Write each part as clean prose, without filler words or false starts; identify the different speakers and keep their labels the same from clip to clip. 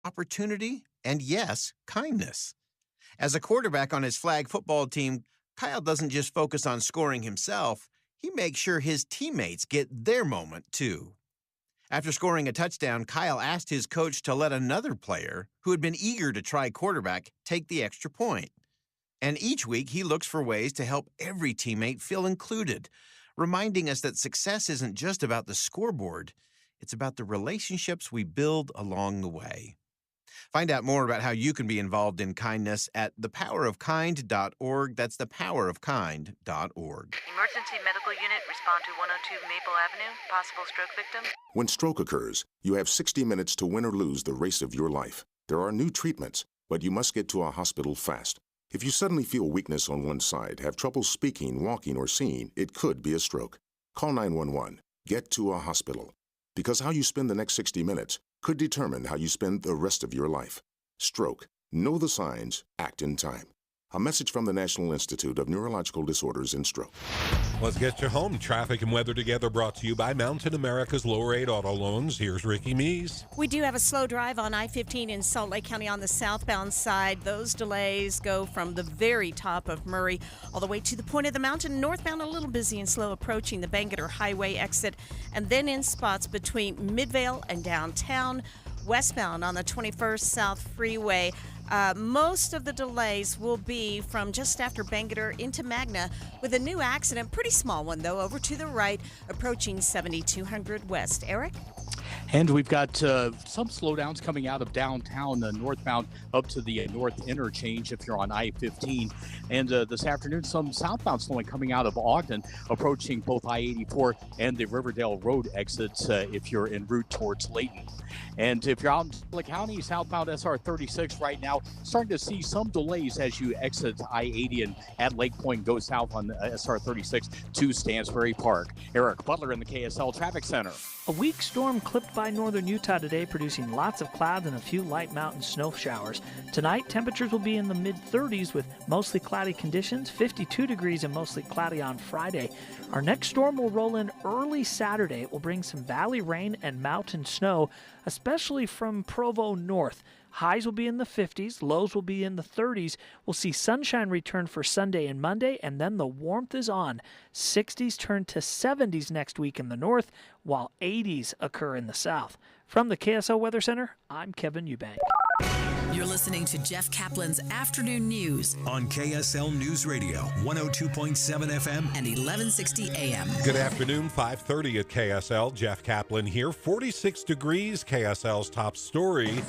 Speaker 1: opportunity, and yes, kindness. As a quarterback on his flag football team, Kyle doesn't just focus on scoring himself, he makes sure his teammates get their moment too. After scoring a touchdown, Kyle asked his coach to let another player, who had been eager to try quarterback, take the extra point. And each week, he looks for ways to help every teammate feel included, reminding us that success isn't just about the scoreboard, it's about the relationships we build along the way. Find out more about how you can be involved in kindness at thepowerofkind.org. That's thepowerofkind.org.
Speaker 2: Emergency medical unit, respond to 102 Maple Avenue. Possible stroke victim.
Speaker 3: When stroke occurs, you have 60 minutes to win or lose the race of your life. There are new treatments, but you must get to a hospital fast. If you suddenly feel weakness on one side, have trouble speaking, walking, or seeing, it could be a stroke. Call 911. Get to a hospital. Because how you spend the next 60 minutes could determine how you spend the rest of your life. Stroke. Know the signs. Act in time. A message from the National Institute of Neurological Disorders and Stroke.
Speaker 4: Let's get you home. Traffic and weather together brought to you by Mountain America's Low Rate Auto Loans. Here's Ricky Meese.
Speaker 5: We do have a slow drive on I-15 in Salt Lake County on the southbound side. Those delays go from the very top of Murray all the way to the point of the mountain. Northbound a little busy and slow approaching the Bangerter Highway exit, and then in spots between Midvale and downtown. Westbound on the 21st South Freeway. Most of the delays will be from just after Bangerter into Magna with a new accident, pretty small one though, over to the right, approaching 7200 West. Eric?
Speaker 6: And we've got some slowdowns coming out of downtown northbound up to the north interchange if you're on I-15. And this afternoon, some southbound slowing coming out of Ogden, approaching both I-84 and the Riverdale Road exits if you're en route towards Layton. And if you're out in Salt County, southbound SR 36 right now, starting to see some delays as you exit I-80 and at Lake Point, go south on SR 36 to Stansbury Park. Eric Butler in the KSL Traffic Center.
Speaker 7: A weak storm clipped by northern Utah today, producing lots of clouds and a few light mountain snow showers. Tonight, temperatures will be in the mid-30s with mostly cloudy conditions, 52 degrees and mostly cloudy on Friday. Our next storm will roll in early Saturday. It will bring some valley rain and mountain snow, especially from Provo north. Highs will be in the 50s, lows will be in the 30s. We'll see sunshine return for Sunday and Monday, and then the warmth is on. 60s turn to 70s next week in the north, while 80s occur in the south. From the KSL Weather Center, I'm Kevin Eubank.
Speaker 8: You're listening to Jeff Caplan's Afternoon News
Speaker 9: on KSL News Radio, 102.7 FM
Speaker 8: and 1160 AM.
Speaker 4: Good afternoon, 5:30 at KSL. Jeff Caplan here. 46 degrees, KSL's top story.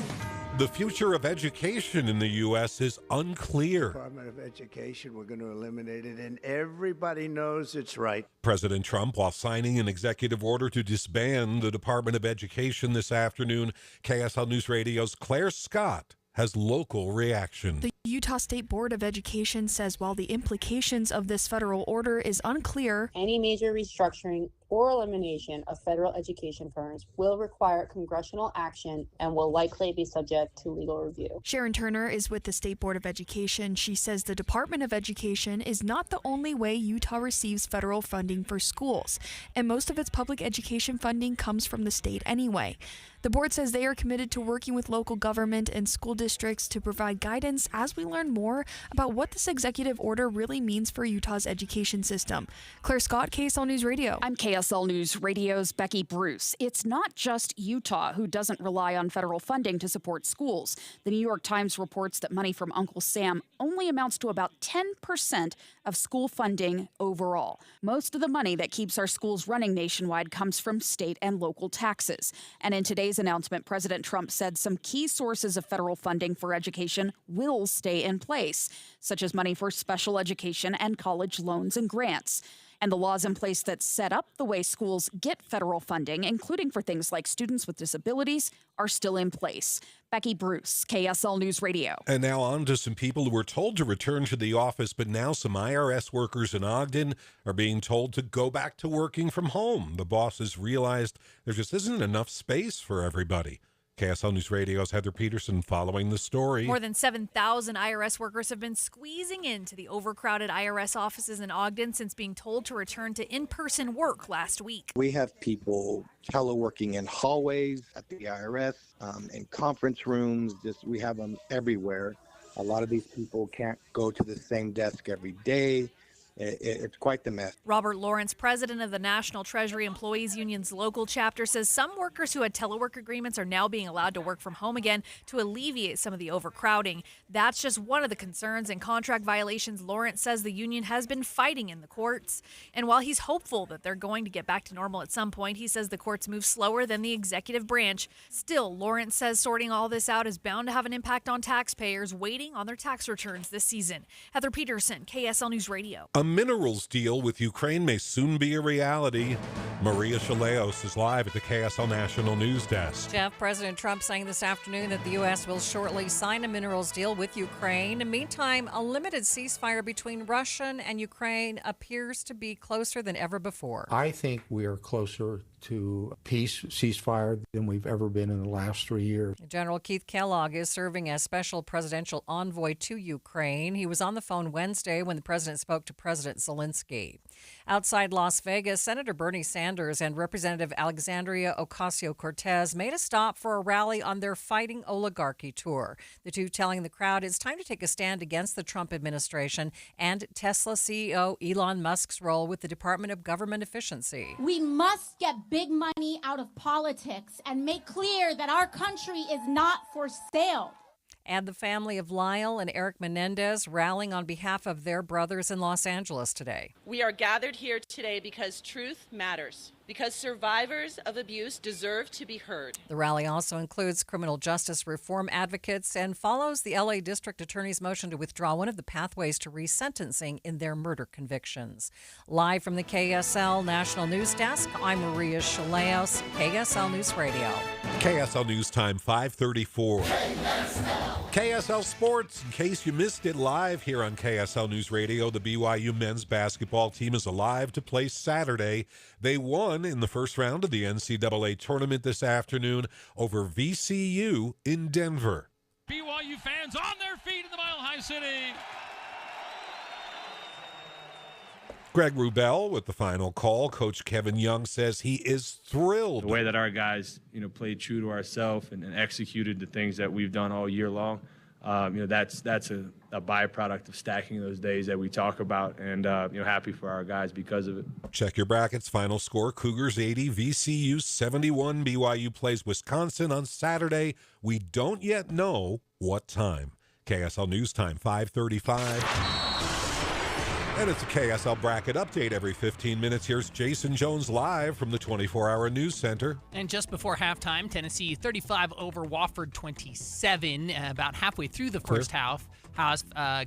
Speaker 4: The future of education in the U.S. is unclear.
Speaker 10: Department of Education, we're going to eliminate it, and everybody knows it's right.
Speaker 4: President Trump, while signing an executive order to disband the Department of Education this afternoon, KSL News Radio's Claire Scott has local reaction.
Speaker 11: The Utah State Board of Education says while the implications of this federal order is unclear,
Speaker 12: any major restructuring or elimination of federal education firms will require congressional action and will likely be subject to legal review.
Speaker 11: Sharon Turner is with the State Board of Education. She says the Department of Education is not the only way Utah receives federal funding for schools, and most of its public education funding comes from the state anyway. The board says they are committed to working with local government and school districts to provide guidance as we learn more about what this executive order really means for Utah's education system. Claire Scott, KSL News Radio.
Speaker 13: I'm KSL News Radio's Becky Bruce. It's not just Utah who doesn't rely on federal funding to support schools. The New York Times reports that money from Uncle Sam only amounts to about 10% of school funding overall. Most of the money that keeps our schools running nationwide comes from state and local taxes. And in today's announcement, President Trump said some key sources of federal funding for education will stay in place, such as money for special education and college loans and grants. And the laws in place that set up the way schools get federal funding, including for things like students with disabilities, are still in place. Becky Bruce, KSL News Radio.
Speaker 4: And now on to some people who were told to return to the office, but now some IRS workers in Ogden are being told to go back to working from home. The bosses realized there just isn't enough space for everybody. KSL News Radio's Heather Peterson following the story.
Speaker 14: More than 7,000 IRS workers have been squeezing into the overcrowded IRS offices in Ogden since being told to return to in-person work last week.
Speaker 15: We have people teleworking in hallways at the IRS, in conference rooms. We have them everywhere. A lot of these people can't go to the same desk every day. It's quite the mess.
Speaker 14: Robert Lawrence, president of the National Treasury Employees Union's local chapter, says some workers who had telework agreements are now being allowed to work from home again to alleviate some of the overcrowding. That's just one of the concerns and contract violations Lawrence says the union has been fighting in the courts. And while he's hopeful that they're going to get back to normal at some point, he says the courts move slower than the executive branch. Still, Lawrence says sorting all this out is bound to have an impact on taxpayers waiting on their tax returns this season. Heather Peterson, KSL News Radio.
Speaker 4: A minerals deal with Ukraine may soon be a reality. Maria Chaleos is live at the KSL National News Desk.
Speaker 16: Jeff, President Trump saying this afternoon that the U.S. will shortly sign a minerals deal with Ukraine. Meantime, a limited ceasefire between Russia and Ukraine appears to be closer than ever before.
Speaker 17: I think we are closer to peace, ceasefire, than we've ever been in the last 3 years.
Speaker 16: General Keith Kellogg is serving as special presidential envoy to Ukraine. He was on the phone Wednesday when the president spoke to President Zelensky. Outside Las Vegas, Senator Bernie Sanders and Representative Alexandria Ocasio-Cortez made a stop for a rally on their Fighting Oligarchy tour. The two telling the crowd it's time to take a stand against the Trump administration and Tesla CEO Elon Musk's role with the Department of Government Efficiency.
Speaker 18: We must get big money out of politics and make clear that our country is not for sale.
Speaker 16: And the family of Lyle and Eric Menendez rallying on behalf of their brothers in Los Angeles today.
Speaker 19: We are gathered here today because truth matters, because survivors of abuse deserve to be heard.
Speaker 16: The rally also includes criminal justice reform advocates and follows the L.A. District Attorney's motion to withdraw one of the pathways to resentencing in their murder convictions. Live from the KSL National News Desk, I'm Maria Chaleos, KSL News Radio.
Speaker 4: KSL News Time, 5:34. KSL Sports, in case you missed it, live here on KSL News Radio. The BYU men's basketball team is alive to play Saturday. They won in the first round of the NCAA tournament this afternoon over VCU in Denver.
Speaker 20: BYU fans on their feet in the Mile High City.
Speaker 4: Greg Wrubell with the final call. Coach Kevin Young says he is thrilled.
Speaker 21: The way that our guys, played true to ourselves and executed the things that we've done all year long, that's a byproduct of stacking those days that we talk about, and happy for our guys because of it.
Speaker 4: Check your brackets. Final score: Cougars 80, VCU 71. BYU plays Wisconsin on Saturday. We don't yet know what time. KSL News Time, 5:35. And it's a KSL bracket update every 15 minutes. Here's Jason Jones live from the 24-hour news center.
Speaker 22: And just before halftime, Tennessee 35 over Wofford 27, about halfway through the first half.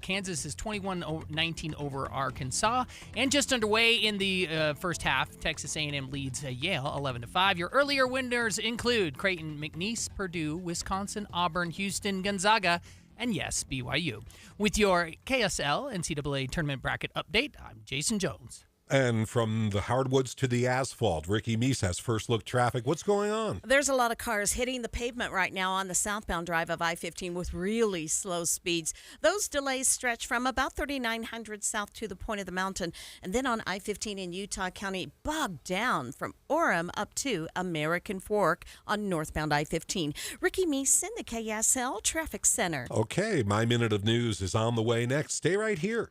Speaker 22: Kansas is 21-19 over Arkansas. And just underway in the first half, Texas A&M leads Yale 11-5. Your earlier winners include Creighton, McNeese, Purdue, Wisconsin, Auburn, Houston, Gonzaga, and yes, BYU. With your KSL NCAA Tournament Bracket Update, I'm Jason Jones.
Speaker 4: And from the hardwoods to the asphalt, Ricky Meese has first look traffic. What's going on?
Speaker 5: There's a lot of cars hitting the pavement right now on the southbound drive of I-15 with really slow speeds. Those delays stretch from about 3900 south to the point of the mountain, and then on I-15 in Utah County, bogged down from Orem up to American Fork on northbound I-15. Ricky Meese in the KSL Traffic Center.
Speaker 4: Okay, my minute of news is on the way next. Stay right here.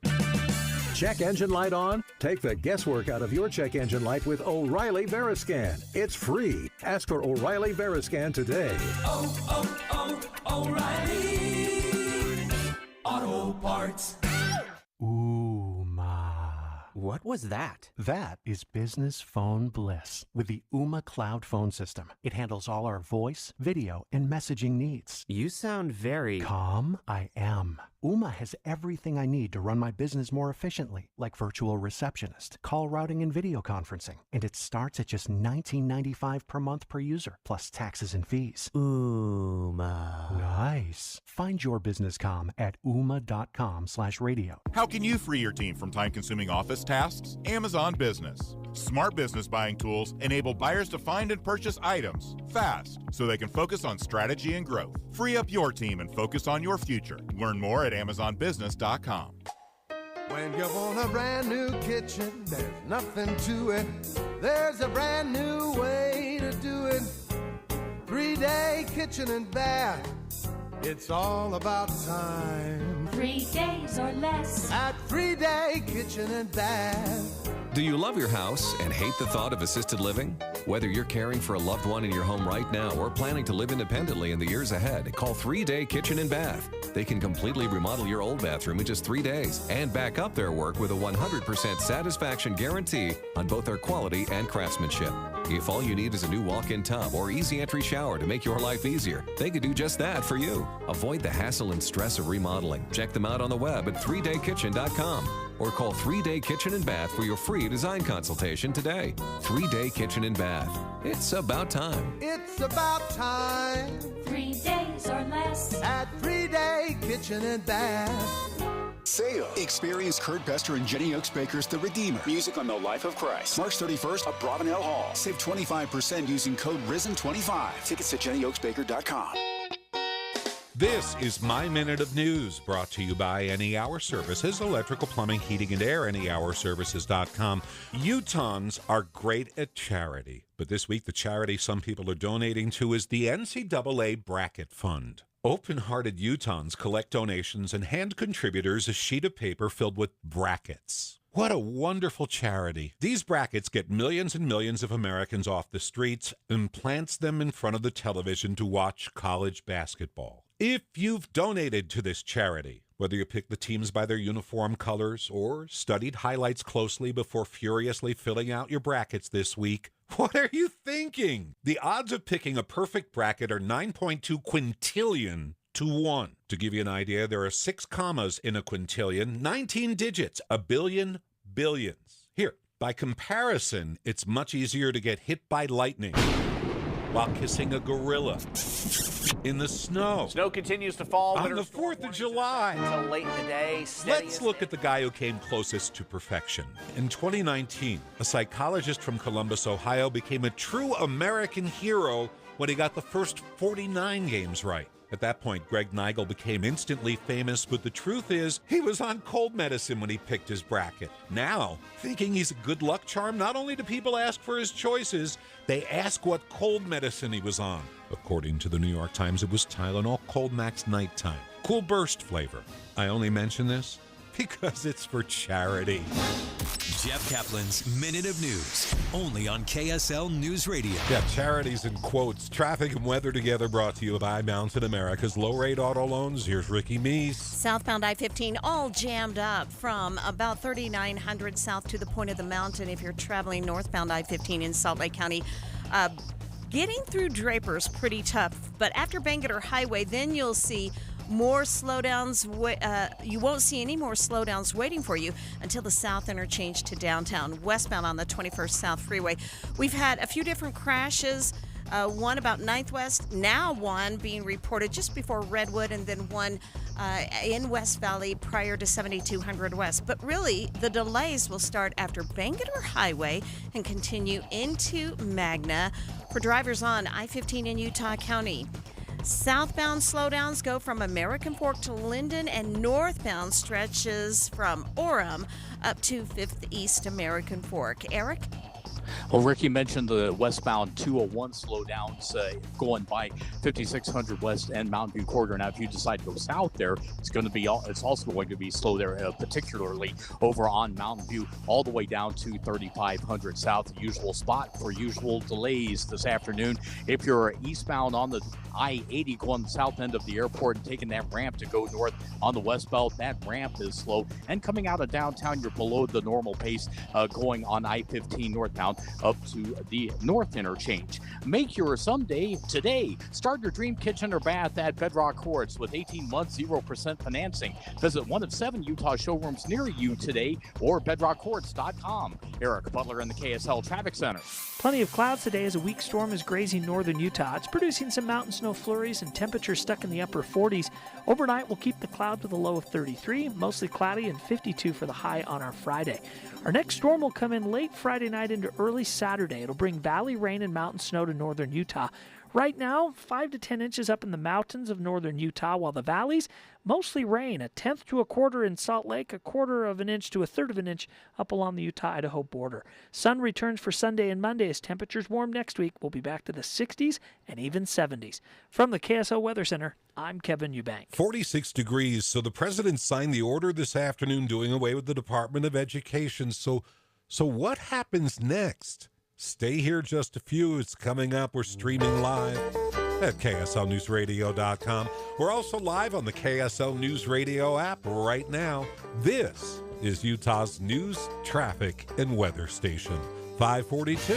Speaker 23: Check engine light on? Take the guesswork out of your check engine light with O'Reilly Veriscan. It's free. Ask for O'Reilly Veriscan today.
Speaker 24: O'Reilly Auto Parts.
Speaker 25: Ooh, ma.
Speaker 26: What was that?
Speaker 25: That is business phone bliss with the Ooma Cloud phone system. It handles all our voice, video, and messaging needs.
Speaker 26: You sound very...
Speaker 25: Calm? I am. Ooma has everything I need to run my business more efficiently, like virtual receptionist, call routing, and video conferencing. And it starts at just $19.95 per month per user, plus taxes and fees.
Speaker 26: Ooma.
Speaker 25: Nice. Find your business comm at ooma.com/radio.
Speaker 27: How can you free your team from time-consuming office tasks? Amazon Business.
Speaker 1: Smart business buying tools enable buyers to find and purchase items fast so they can focus on strategy and growth. Free up your team and focus on your future. Learn more at AmazonBusiness.com.
Speaker 2: When you want a brand new kitchen, there's nothing to it. There's a brand new way to do it. 3-day kitchen and bath. It's all about time.
Speaker 18: 3 days or less
Speaker 2: at 3-day kitchen and bath.
Speaker 3: Do you love your house and hate the thought of assisted living? Whether you're caring for a loved one in your home right now or planning to live independently in the years ahead, call 3-Day Kitchen and Bath. They can completely remodel your old bathroom in just 3 days and back up their work with a 100% satisfaction guarantee on both their quality and craftsmanship. If all you need is a new walk-in tub or easy entry shower to make your life easier, they could do just that for you. Avoid the hassle and stress of remodeling. Check them out on the web at 3daykitchen.com or call 3-Day Kitchen and Bath for your free design consultation today. 3-Day Kitchen and Bath. It's about time.
Speaker 2: It's about time.
Speaker 18: 3 days or less
Speaker 2: at 3-Day Kitchen and Bath.
Speaker 6: Sale. Experience Kurt Bester and Jenny Oaks Baker's The Redeemer. Music on the life of Christ. March 31st at Bravenel Hall. Save 25% using code RISEN25. Tickets at JennyOaksBaker.com.
Speaker 4: This is My Minute of News, brought to you by Any Hour Services, electrical, plumbing, heating, and air, anyhourservices.com. Utahns are great at charity, but this week the charity some people are donating to is the NCAA Bracket Fund. Open-hearted Utahns collect donations and hand contributors a sheet of paper filled with brackets. What a wonderful charity. These brackets get millions and millions of Americans off the streets and plants them in front of the television to watch college basketball. If you've donated to this charity, whether you picked the teams by their uniform colors or studied highlights closely before furiously filling out your brackets this week, what are you thinking? The odds of picking a perfect bracket are 9.2 quintillion to 1. To give you an idea, there are 6 commas in a quintillion, 19 digits, a billion billions. Here, by comparison, it's much easier to get hit by lightning while kissing a gorilla in the snow.
Speaker 7: Snow continues to fall
Speaker 4: on the 4th of July.
Speaker 7: Until late in the day.
Speaker 4: Let's look at the guy who came closest to perfection. In 2019, a psychologist from Columbus, Ohio, became a true American hero when he got the first 49 games right. At that point, Greg Nigel became instantly famous, but the truth is, he was on cold medicine when he picked his bracket. Now, thinking he's a good luck charm, not only do people ask for his choices, they ask what cold medicine he was on. According to the New York Times, it was Tylenol Cold Max Nighttime. Cool burst flavor. I only mention this because it's for charity.
Speaker 9: Jeff Kaplan's Minute of News, only on KSL News Radio.
Speaker 4: Yeah, charities in quotes. Traffic and weather together, brought to you by Mountain America's low-rate auto loans. Here's Ricky Meese.
Speaker 5: Southbound I-15 all jammed up from about 3900 south to the point of the mountain. If you're traveling northbound I-15 in Salt Lake County, getting through Draper's pretty tough. But after Bangerter Highway, then you'll see more slowdowns. You won't see any more slowdowns waiting for you until the south interchange to downtown. Westbound on the 21st South Freeway, we've had a few different crashes. One about 9th West, now one being reported just before Redwood, and then one in West Valley prior to 7200 West. But really, the delays will start after Bangerter Highway and continue into Magna for drivers on I-15 in Utah County. Southbound slowdowns go from American Fork to Linden, and northbound stretches from Orem up to 5th East American Fork. Eric?
Speaker 27: Well, Ricky mentioned the westbound 201 slowdowns going by 5600 West and Mountain View Corridor. Now, if you decide to go south there, it's also going to be slow there, particularly over on Mountain View, all the way down to 3500 South, the usual spot for usual delays this afternoon. If you're eastbound on the I-80 going the south end of the airport and taking that ramp to go north on the west belt, that ramp is slow. And coming out of downtown, you're below the normal pace going on I-15 northbound southbound up to the north interchange. Make your someday today. Start your dream kitchen or bath at Bedrock Courts with 18 months, 0% financing. Visit one of 7 Utah showrooms near you today or bedrockcourts.com. Eric Butler in the KSL Traffic Center.
Speaker 8: Plenty of clouds today as a weak storm is grazing northern Utah. It's producing some mountain snow flurries and temperatures stuck in the upper 40s. Overnight, we'll keep the clouds with a low of 33, mostly cloudy, and 52 for the high on our Friday. Our next storm will come in late Friday night into early Saturday. It'll bring valley rain and mountain snow to northern Utah. Right now, 5 to 10 inches up in the mountains of northern Utah, while the valleys, mostly rain, 1/10 to 1/4 in Salt Lake, 1/4 of an inch to 1/3 of an inch up along the Utah-Idaho border. Sun returns for Sunday and Monday as temperatures warm next week. We'll be back to the 60s and even 70s. From the KSL Weather Center, I'm Kevin Eubank.
Speaker 4: 46 degrees. So the president signed the order this afternoon doing away with the Department of Education. So what happens next? Stay here just a few. It's coming up. We're streaming live at KSLNewsRadio.com. We're also live on the KSL News Radio app right now. This is Utah's news, traffic, and weather station. 542.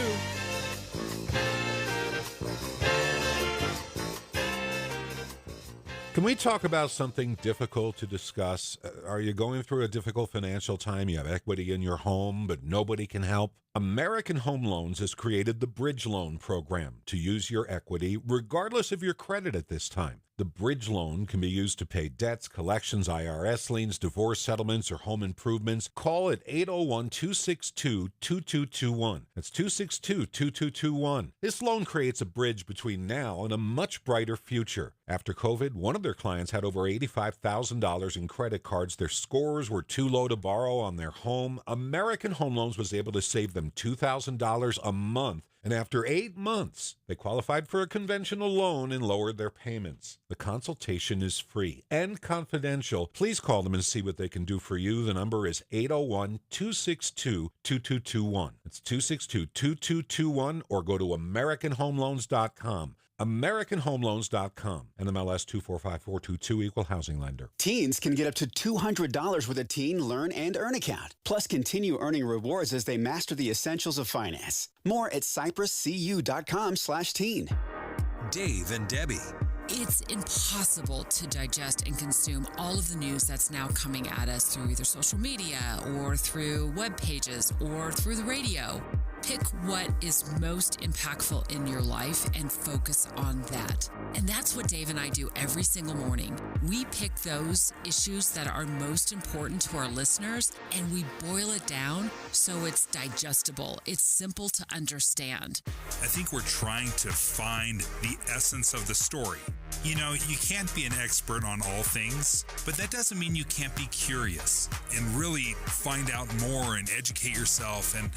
Speaker 4: Can we talk about something difficult to discuss? Are you going through a difficult financial time? You have equity in your home, but nobody can help? American Home Loans has created the Bridge Loan Program to use your equity regardless of your credit at this time. The Bridge Loan can be used to pay debts, collections, IRS liens, divorce settlements, or home improvements. Call at 801-262-2221. That's 262-2221. This loan creates a bridge between now and a much brighter future. After COVID, one of their clients had over $85,000 in credit cards. Their scores were too low to borrow on their home. American Home Loans was able to save them $2,000 a month. And after 8 months, they qualified for a conventional loan and lowered their payments. The consultation is free and confidential. Please call them and see what they can do for you. The number is 801-262-2221. It's 262-2221, or go to AmericanHomeLoans.com. AmericanHomeLoans.com. NMLS 245422, Equal Housing Lender.
Speaker 10: Teens can get up to $200 with a Teen Learn and Earn account. Plus, continue earning rewards as they master the essentials of finance. More at cypresscu.com/teen.
Speaker 11: Dave and Debbie.
Speaker 12: It's impossible to digest and consume all of the news that's now coming at us through either social media or through web pages or through the radio. Pick what is most impactful in your life and focus on that. And that's what Dave and I do every single morning. We pick those issues that are most important to our listeners and we boil it down so it's digestible. It's simple to understand.
Speaker 13: I think we're trying to find the essence of the story. You know, you can't be an expert on all things, but that doesn't mean you can't be curious and really find out more and educate yourself and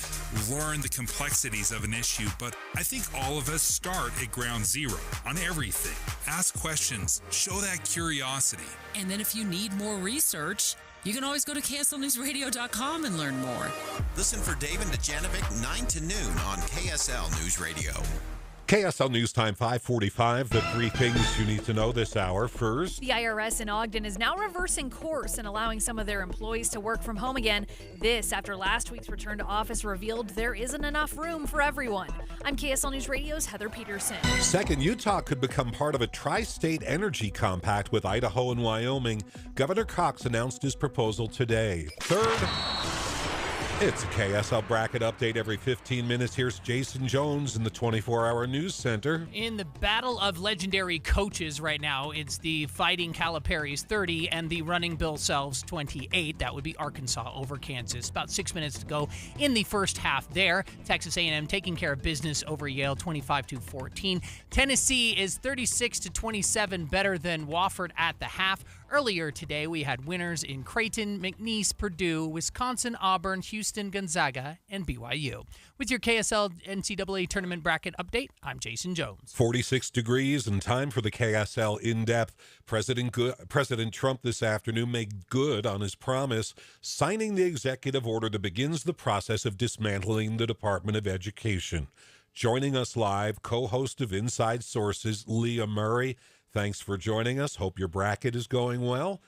Speaker 13: learn the complexities of an issue. But I think all of us start at ground zero on everything. Ask questions, show that curiosity.
Speaker 12: And then if you need more research, you can always go to KSLNewsRadio.com and learn more.
Speaker 11: Listen for Dave and Dejanovic 9 to noon on KSL News Radio.
Speaker 4: KSL News Time 545. The 3 things you need to know this hour. First,
Speaker 14: the IRS in Ogden is now reversing course and allowing some of their employees to work from home again. This after last week's return to office revealed there isn't enough room for everyone. I'm KSL News Radio's Heather Peterson.
Speaker 4: Second, Utah could become part of a tri-state energy compact with Idaho and Wyoming. Governor Cox announced his proposal today. Third, it's a KSL bracket update every 15 minutes. Here's Jason Jones in the 24-hour news center.
Speaker 22: In the battle of legendary coaches right now, it's the Fighting Caliparis 30 and the Running Bill Selves 28. That would be Arkansas over Kansas. About 6 minutes to go in the first half there. Texas A&M taking care of business over Yale 25-14. Tennessee is 36-27 better than Wofford at the half. Earlier today, we had winners in Creighton, McNeese, Purdue, Wisconsin, Auburn, Houston, Gonzaga, and BYU. With your KSL NCAA tournament bracket update, I'm Jason Jones.
Speaker 4: 46 degrees and time for the KSL In-Depth. President Trump this afternoon made good on his promise, signing the executive order that begins the process of dismantling the Department of Education. Joining us live, co-host of Inside Sources, Leah Murray. Thanks for joining us. Hope your bracket is going well.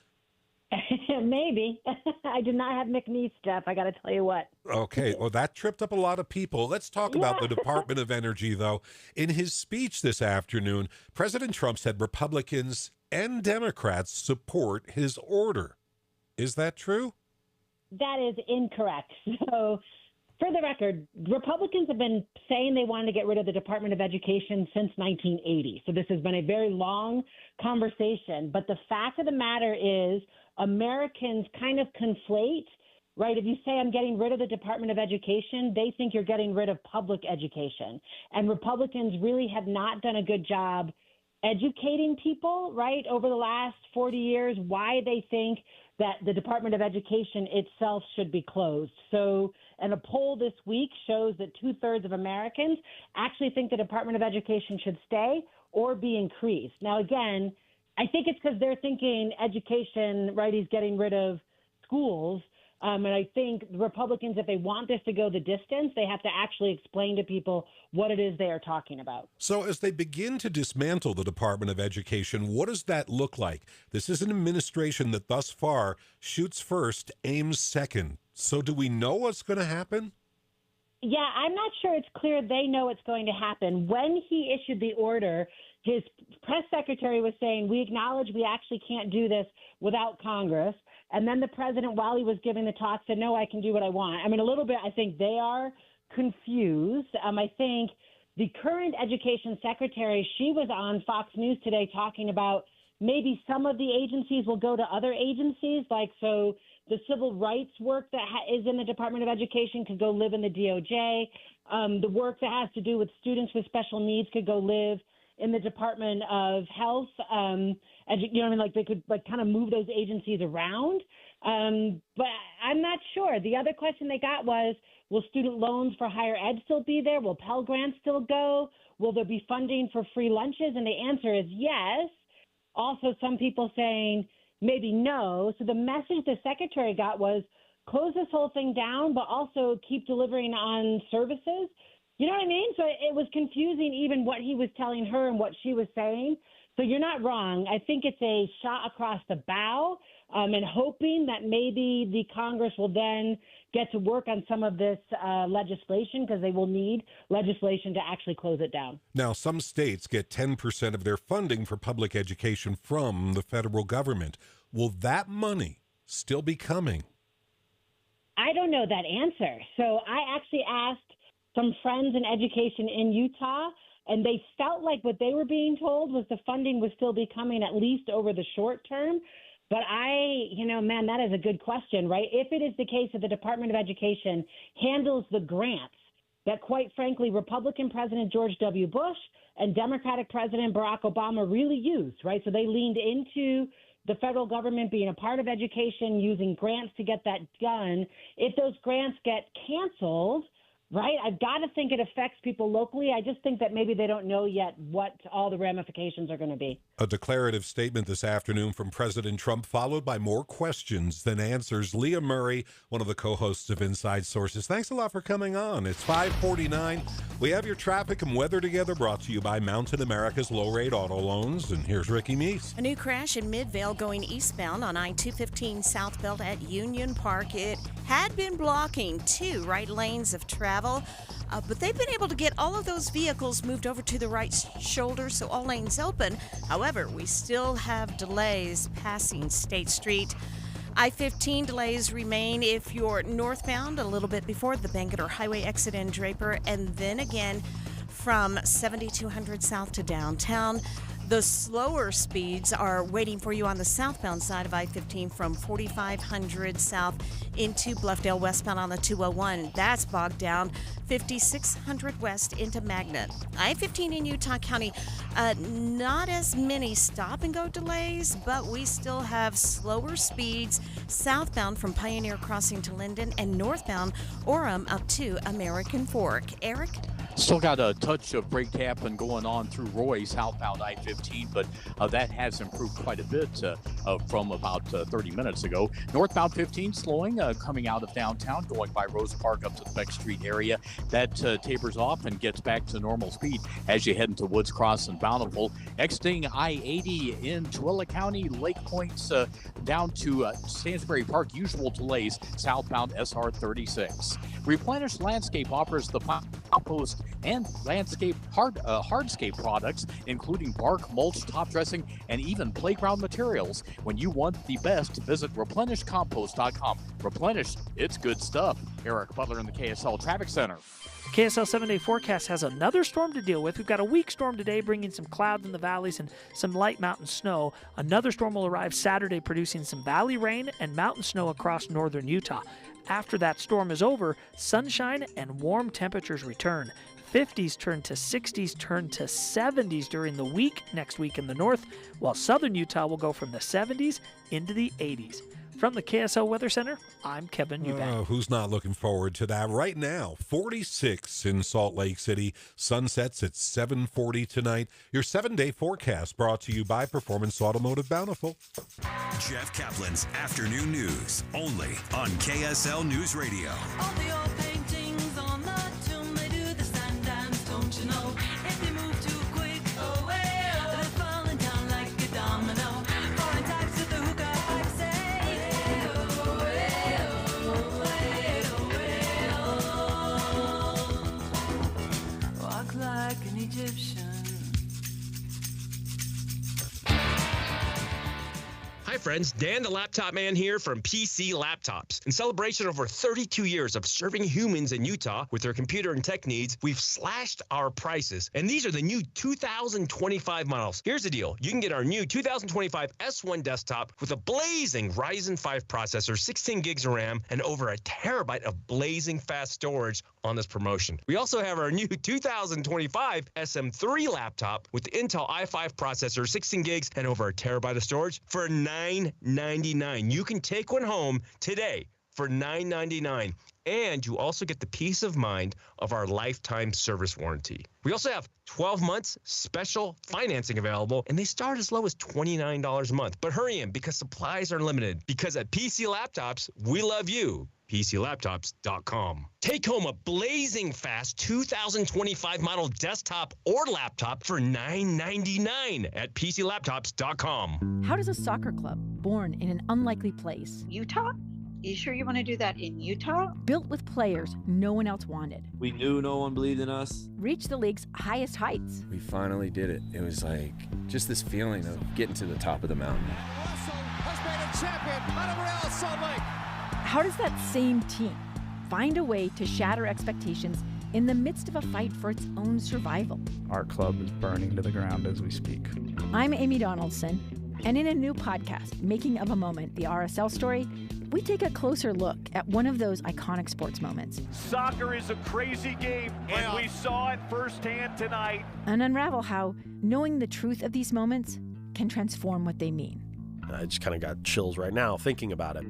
Speaker 15: Maybe. I did not have McNeese, Jeff. I got to tell you what.
Speaker 4: Okay, well, that tripped up a lot of people. Let's talk about the Department of Energy, though. In his speech this afternoon, President Trump said Republicans and Democrats support his order. Is that true?
Speaker 15: That is incorrect. So, for the record, Republicans have been saying they wanted to get rid of the Department of Education since 1980. So this has been a very long conversation. But the fact of the matter is Americans kind of conflate, right? If you say I'm getting rid of the Department of Education, they think you're getting rid of public education. And Republicans really have not done a good job educating people, right, over the last 40 years, why they think that the Department of Education itself should be closed. So, and a poll this week shows that 2/3 of Americans actually think the Department of Education should stay or be increased. Now, again, I think it's because they're thinking education, right, he's getting rid of schools. And I think Republicans, if they want this to go the distance, they have to actually explain to people what it is they are talking about.
Speaker 4: So as they begin to dismantle the Department of Education, what does that look like? This is an administration that thus far shoots first, aims second. So do we know what's going to happen?
Speaker 15: Yeah, I'm not sure it's clear they know what's going to happen. When he issued the order, his press secretary was saying, we acknowledge we actually can't do this without Congress. And then the president, while he was giving the talk, said, no, I can do what I want. I mean, a little bit, I think they are confused. I think the current education secretary, she was on Fox News today talking about maybe some of the agencies will go to other agencies. Like, so the civil rights work that is in the Department of Education could go live in the DOJ. The work that has to do with students with special needs could go live in the Department of Health. You know what I mean? Like they could like kind of move those agencies around. But I'm not sure. The other question they got was, will student loans for higher ed still be there? Will Pell Grants still go? Will there be funding for free lunches? And the answer is yes. Also, some people saying maybe no. So the message the secretary got was close this whole thing down, but also keep delivering on services. You know what I mean? So it was confusing even what he was telling her and what she was saying. So you're not wrong. I think it's a shot across the bow and hoping that maybe the Congress will then get to work on some of this legislation because they will need legislation to actually close it down.
Speaker 4: Now, some states get 10% of their funding for public education from the federal government. Will that money still be coming?
Speaker 15: I don't know that answer. So I actually asked some friends in education in Utah, and they felt like what they were being told was the funding would still be coming at least over the short term. But man, that is a good question, right? If it is the case that the Department of Education handles the grants that, quite frankly, Republican President George W. Bush and Democratic President Barack Obama really used, right? So they leaned into the federal government being a part of education, using grants to get that done. If those grants get canceled, right, I've got to think it affects people locally. I just think that maybe they don't know yet what all the ramifications are going to be.
Speaker 4: A declarative statement this afternoon from President Trump, followed by more questions than answers. Leah Murray, one of the co-hosts of Inside Sources. Thanks a lot for coming on. It's 5:49. We have your traffic and weather together, brought to you by Mountain America's low-rate auto loans. And here's Ricky Meese.
Speaker 5: A new crash in Midvale going eastbound on I-215 southbound at Union Park. It had been blocking 2 right lanes of travel, but they've been able to get all of those vehicles moved over to the right shoulder, so all lanes open. However, we still have delays passing State Street. I-15 delays remain if you're northbound a little bit before the Bangerter Highway exit in Draper, and then again from 7200 south to downtown. The slower speeds are waiting for you on the southbound side of I-15 from 4500 south into Bluffdale westbound on the 201. That's bogged down. 5600 west into Magnet. I-15 in Utah County, not as many stop-and-go delays, but we still have slower speeds southbound from Pioneer Crossing to Linden and northbound Orem up to American Fork. Eric?
Speaker 27: Still got a touch of brake tapping going on through Roy, southbound I-15, but that has improved quite a bit from about 30 minutes ago. Northbound 15 slowing, coming out of downtown, going by Rose Park up to the Beck Street area. That tapers off and gets back to normal speed as you head into Woods Cross and Bountiful. Exiting I-80 in Tooele County, Lake Points down to Stansbury Park. Usual delays southbound SR 36. Replenish Landscape offers the compost and landscape hardscape products, including bark, mulch, top dressing, and even playground materials. When you want the best, visit replenishcompost.com. Replenish, it's good stuff. Eric Butler in the KSL Traffic Center.
Speaker 8: KSL 7-day forecast has another storm to deal with. We've got a weak storm today, bringing some clouds in the valleys and some light mountain snow. Another storm will arrive Saturday, producing some valley rain and mountain snow across northern Utah. After that storm is over, sunshine and warm temperatures return. 50s turn to 60s, turn to 70s during the week next week in the north, while southern Utah will go from the 70s into the 80s. From the KSL Weather Center, I'm Kevin Eubank.
Speaker 4: Who's not looking forward to that? Right now, 46 in Salt Lake City. Sunsets at 7:40 tonight. Your 7-day forecast brought to you by Performance Automotive Bountiful.
Speaker 9: Jeff Kaplan's Afternoon News, only on KSL News Radio.
Speaker 16: All the old paintings on the tomb, they do the sand dance, don't you know? If they move too quick, oh, well, they're falling down like a domino. Foreign types with the hookah, I say. Walk like an Egyptian.
Speaker 17: Hi friends, Dan the Laptop Man here from PC Laptops. In celebration of over 32 years of serving humans in Utah with their computer and tech needs, we've slashed our prices. And these are the new 2025 models. Here's the deal. You can get our new 2025 S1 desktop with a blazing Ryzen 5 processor, 16 gigs of RAM, and over a terabyte of blazing fast storage on this promotion. We also have our new 2025 SM3 laptop with the Intel i5 processor, 16 gigs, and over a terabyte of storage for $999. You can take one home today for $999. And you also get the peace of mind of our lifetime service warranty. We also have 12 months special financing available, and they start as low as $29 a month. But hurry in because supplies are limited. Because at PC Laptops, we love you. PCLaptops.com. Take home a blazing fast 2025 model desktop or laptop for $999 at PCLaptops.com.
Speaker 19: How does a soccer club born in an unlikely place,
Speaker 20: Utah? You sure you want to do that in Utah?
Speaker 19: built with players no one else wanted,
Speaker 21: We knew no one believed in us.
Speaker 19: reach the league's highest heights?
Speaker 23: We finally did it. It was like just this feeling of getting to the top of the mountain.
Speaker 16: Has made a champion out of Real Salt Lake.
Speaker 19: How does that same team find a way to shatter expectations in the midst of a fight for its own survival?
Speaker 24: Our club is burning to the ground as we speak.
Speaker 19: I'm Amy Donaldson, and in a new podcast, Making of a Moment, the RSL story, we take a closer look at one of those iconic sports moments
Speaker 28: Soccer is a crazy game, and we saw it firsthand tonight.
Speaker 19: and unravel how knowing the truth of these moments can transform what they mean.
Speaker 29: I just kind of got chills right now thinking about it.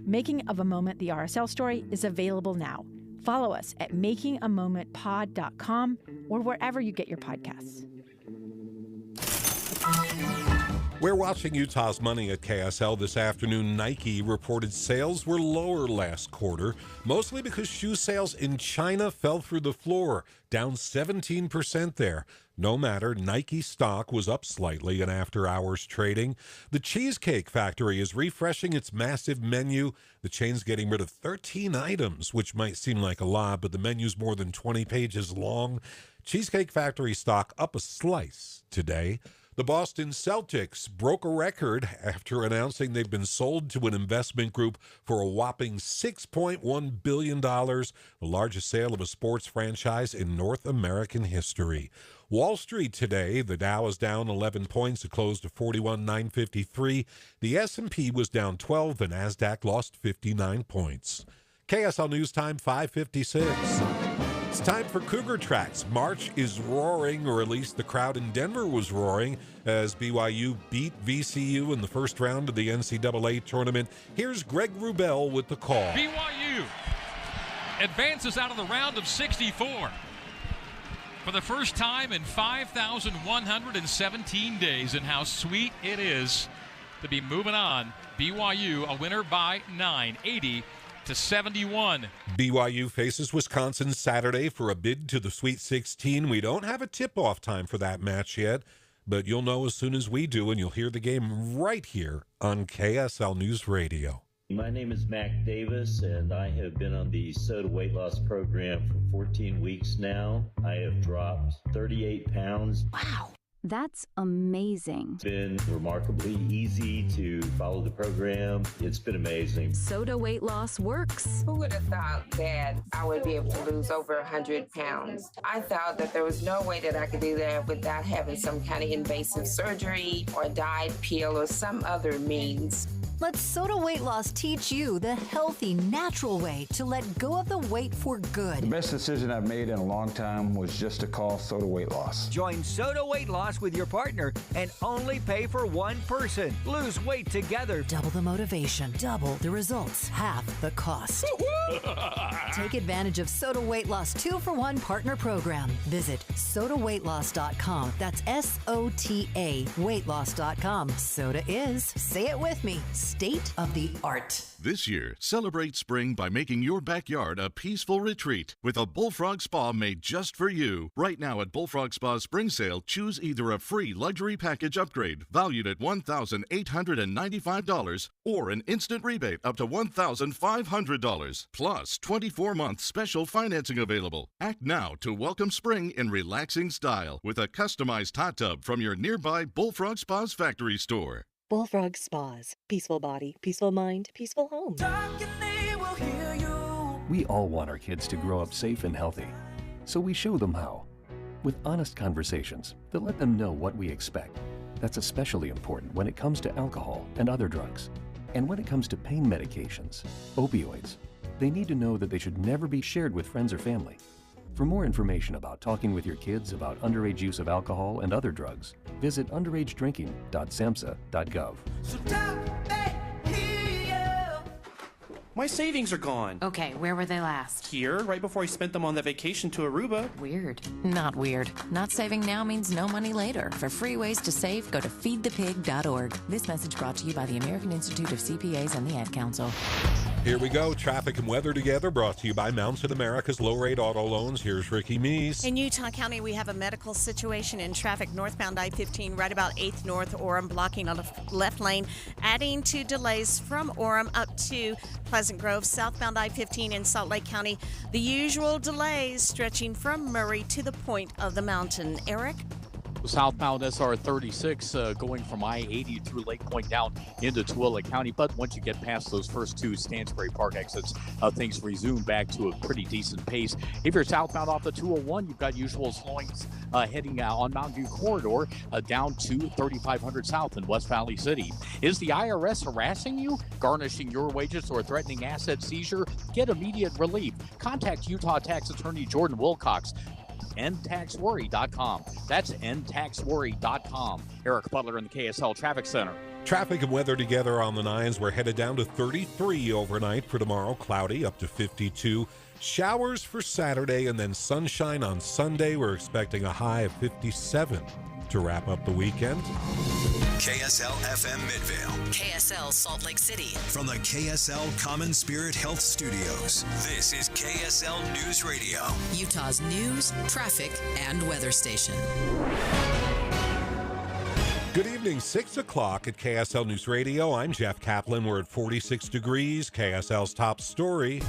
Speaker 19: Making of a Moment, the RSL story, is available now. Follow us at makingamomentpod.com or wherever you get your podcasts.
Speaker 4: We're watching Utah's Money at KSL this afternoon. Nike reported sales were lower last quarter, mostly because shoe sales in China fell through the floor, down 17% there. No matter, Nike stock was up slightly in after-hours trading. The Cheesecake Factory is refreshing its massive menu. The chain's getting rid of 13 items, which might seem like a lot, but the menu's more than 20 pages long. Cheesecake Factory stock up a slice today. The Boston Celtics broke a record after announcing they've been sold to an investment group for a whopping $6.1 billion, the largest sale of a sports franchise in North American history. Wall Street today, the Dow is down 11 points. It closed at 41,953. The S&P was down 12. The NASDAQ lost 59 points. KSL News Time, 5:56. It's time for Cougar Tracks. March is roaring, or at least the crowd in Denver was roaring, as BYU beat VCU in the first round of the NCAA tournament. Here's Greg Wrubell with the call.
Speaker 30: BYU advances out of the round of 64.
Speaker 1: for the first time in 5,117 days, and how sweet it is to be moving on. BYU a winner by 9, 80-71.
Speaker 4: BYU faces Wisconsin Saturday for a bid to the Sweet 16. We don't have a tip-off time for that match yet, but you'll know as soon as we do, and you'll hear the game right here on KSL News Radio.
Speaker 2: My name is Mac Davis, and I have been on the SOTA weight loss program for 14 weeks now. I have dropped 38 pounds.
Speaker 3: Wow. That's amazing.
Speaker 2: It's been remarkably easy to follow the program. It's been amazing.
Speaker 3: SOTA weight loss works.
Speaker 6: Who would have thought that I would be able to lose over 100 pounds? I thought that there was no way that I could do that without having some kind of invasive surgery or diet pill or some other means.
Speaker 7: Let SOTA Weight Loss teach you the healthy, natural way to let go of the weight for good.
Speaker 10: The best decision I've made in a long time was just to call SOTA Weight Loss.
Speaker 18: Join SOTA Weight Loss with your partner and only pay for one person. Lose weight together.
Speaker 7: Double the motivation, double the results, half the cost. Take advantage of SOTA Weight Loss 2-for-1 partner program. Visit SOTAweightloss.com. That's SOTA weightloss.com. SOTA is, say it with me, state of the art.
Speaker 25: This year, celebrate spring by making your backyard a peaceful retreat with a Bullfrog Spa made just for you. Right now at Bullfrog Spa's Spring Sale, choose either a free luxury package upgrade valued at $1,895 or an instant rebate up to $1,500, plus 24-month special financing available. Act now to welcome spring in relaxing style with a customized hot tub from your nearby Bullfrog Spa's factory store.
Speaker 26: Bullfrog Spas. Peaceful body, peaceful mind, peaceful home.
Speaker 30: We all want our kids to grow up safe and healthy, so we show them how. With honest conversations that let them know what we expect. That's especially important when it comes to alcohol and other drugs. And when it comes to pain medications, opioids, they need to know that they should never be shared with friends or family. For more information about talking with your kids about underage use of alcohol and other drugs, visit underagedrinking.samhsa.gov.
Speaker 31: My savings are gone.
Speaker 32: Okay, where were they last?
Speaker 31: Here, right before I spent them on that vacation to Aruba.
Speaker 32: Weird. Not weird. Not saving now means no money later. For free ways to save, go to feedthepig.org. This message brought to you by the American Institute of CPAs and the Ad Council.
Speaker 4: Here we go. Traffic and weather together, brought to you by Mountain America's Low-Rate Auto Loans. Here's Ricky Meese.
Speaker 5: In Utah County, we have a medical situation in traffic northbound I-15 right about 8th North Orem, blocking on the left lane, adding to delays from Orem up to Pleasant Grove. Southbound I-15 in Salt Lake County, the usual delays stretching from Murray to the point of the mountain. Eric?
Speaker 27: Southbound SR 36 going from I-80 through Lake Point down into Tooele County. But once you get past those first two Stansbury Park exits, things resume back to a pretty decent pace. If you're southbound off the 201, you've got usual slowings heading on Mountain View Corridor down to 3500 South in West Valley City. Is the IRS harassing you, garnishing your wages, or threatening asset seizure? Get immediate relief. Contact Utah Tax Attorney Jordan Wilcox. endtaxworry.com. That's endtaxworry.com. Eric Butler in the KSL Traffic Center.
Speaker 4: Traffic and weather together on the 9s. We're headed down to 33 overnight for tomorrow. Cloudy up to 52. Showers for Saturday and then sunshine on Sunday. We're expecting a high of 57 to wrap up the weekend.
Speaker 9: KSL FM Midvale.
Speaker 33: KSL Salt Lake City.
Speaker 9: From the KSL Common Spirit Health Studios, this is KSL News Radio.
Speaker 33: Utah's news, traffic, and weather station.
Speaker 4: Good evening, 6 o'clock at KSL News Radio. I'm Jeff Caplan. We're at 46 degrees. KSL's top story.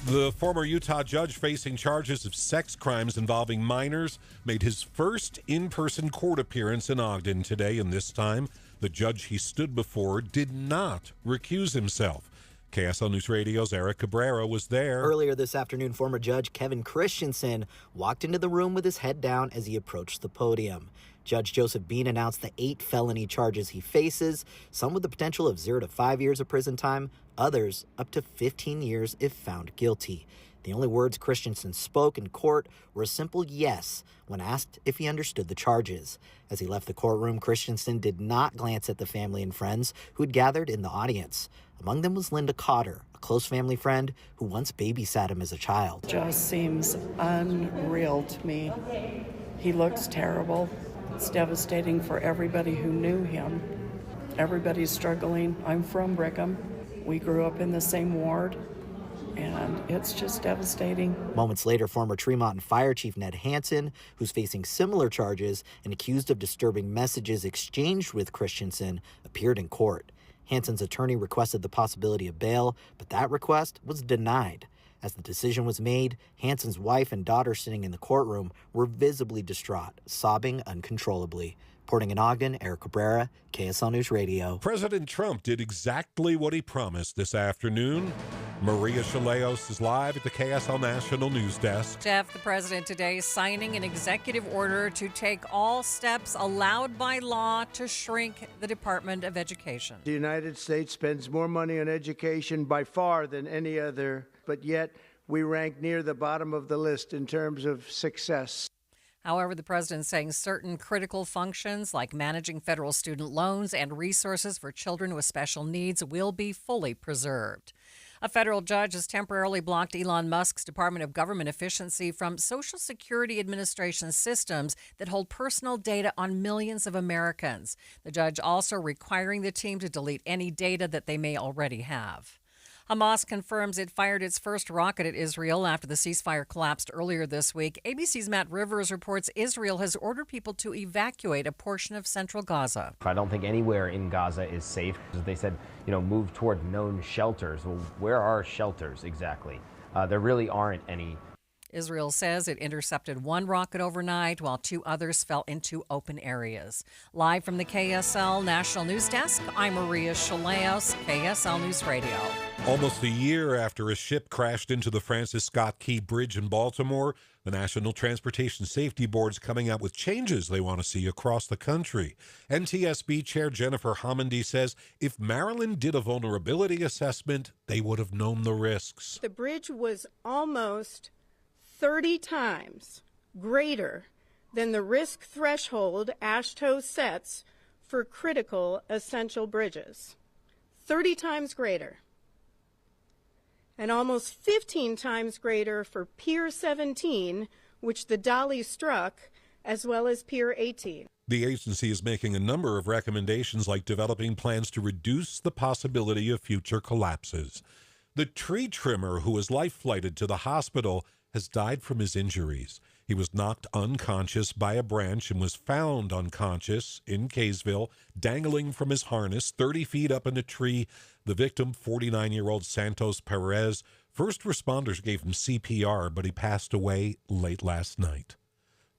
Speaker 4: The former Utah judge facing charges of sex crimes involving minors made his first in-person court appearance in Ogden today, and this time the judge he stood before did not recuse himself. KSL News Radio's Eric Cabrera was there.
Speaker 34: Earlier this afternoon, former Judge Kevin Christensen walked into the room with his head down as he approached the podium. Judge Joseph Bean announced the 8 felony charges he faces, some with the potential of 0 to 5 years of prison time, others up to 15 years if found guilty. The only words Christensen spoke in court were a simple yes when asked if he understood the charges. As he left the courtroom, Christensen did not glance at the family and friends who had gathered in the audience. Among them was Linda Cotter, a close family friend who once babysat him as a child.
Speaker 8: Just seems unreal to me. He looks terrible. It's devastating for everybody who knew him. Everybody's struggling. I'm from Brigham. We grew up in the same ward, and it's just devastating.
Speaker 34: Moments later, former Tremont Fire Chief Ned Hansen, who's facing similar charges and accused of disturbing messages exchanged with Christensen, appeared in court. Hansen's attorney requested the possibility of bail, but that request was denied. As the decision was made, Hansen's wife and daughter sitting in the courtroom were visibly distraught, sobbing uncontrollably. Reporting in Ogden, Eric Cabrera, KSL News Radio.
Speaker 4: President Trump did exactly what he promised this afternoon. Maria Chaleos is live at the KSL National News Desk.
Speaker 11: Jeff, the president today is signing an executive order to take all steps allowed by law to shrink the Department of Education.
Speaker 12: The United States spends more money on education by far than any other, but yet we rank near the bottom of the list in terms of success.
Speaker 11: However, the president is saying certain critical functions like managing federal student loans and resources for children with special needs will be fully preserved. A federal judge has temporarily blocked Elon Musk's Department of Government Efficiency from Social Security Administration systems that hold personal data on millions of Americans. The judge also requiring the team to delete any data that they may already have. Hamas confirms it fired its first rocket at Israel after the ceasefire collapsed earlier this week. ABC's Matt Rivers reports Israel has ordered people to evacuate a portion of central Gaza.
Speaker 13: I don't think anywhere in Gaza is safe. They said, move toward known shelters. Well, where are shelters exactly? There really aren't any.
Speaker 11: Israel says it intercepted one rocket overnight while two others fell into open areas. Live from the KSL National News Desk, I'm Maria Chaleos, KSL News Radio.
Speaker 4: Almost a year after a ship crashed into the Francis Scott Key Bridge in Baltimore, the National Transportation Safety Board is coming out with changes they want to see across the country. NTSB Chair Jennifer Homendy says if Maryland did a vulnerability assessment, they would have known the risks.
Speaker 14: The bridge was almost 30 times greater than the risk threshold AASHTO sets for critical essential bridges. 30 times greater. And almost 15 times greater for Pier 17, which the Dolly struck, as well as Pier 18.
Speaker 4: The agency is making a number of recommendations like developing plans to reduce the possibility of future collapses. The tree trimmer who was life-flighted to the hospital has died from his injuries. He was knocked unconscious by a branch and was found unconscious in Kaysville, dangling from his harness 30 feet up in a tree. The victim, 49-year-old Santos Perez, first responders gave him CPR, but he passed away late last night.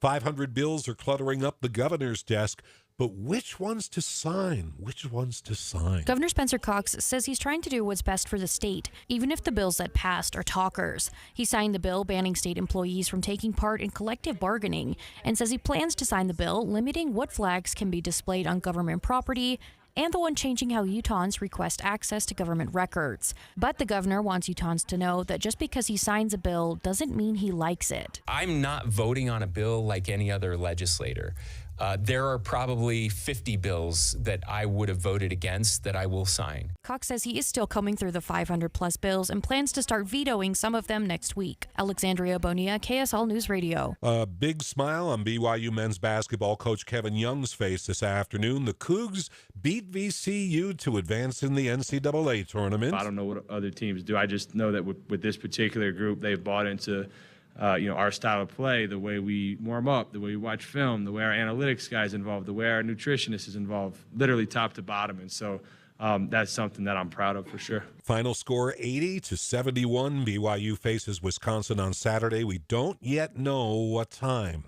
Speaker 4: 500 bills are cluttering up the governor's desk, but which ones to sign? Which ones to sign?
Speaker 15: Governor Spencer Cox says he's trying to do what's best for the state, even if the bills that passed are talkers. He signed the bill banning state employees from taking part in collective bargaining and says he plans to sign the bill limiting what flags can be displayed on government property and the one changing how Utahns request access to government records. But the governor wants Utahns to know that just because he signs a bill doesn't mean he likes it.
Speaker 16: I'm not voting on a bill like any other legislator. There are probably 50 bills that I would have voted against that I will sign.
Speaker 15: Cox says he is still combing through the 500-plus bills and plans to start vetoing some of them next week. Alexandria Bonilla, KSL News Radio.
Speaker 4: A big smile on BYU men's basketball coach Kevin Young's face this afternoon. The Cougs beat VCU to advance in the NCAA tournament.
Speaker 17: I don't know what other teams do. I just know that with this particular group, they've bought into our style of play, the way we warm up, the way we watch film, the way our analytics guys involved, the way our nutritionist is involved, literally top to bottom. And so that's something that I'm proud of for sure.
Speaker 4: Final score 80-71. BYU faces Wisconsin on Saturday. We don't yet know what time.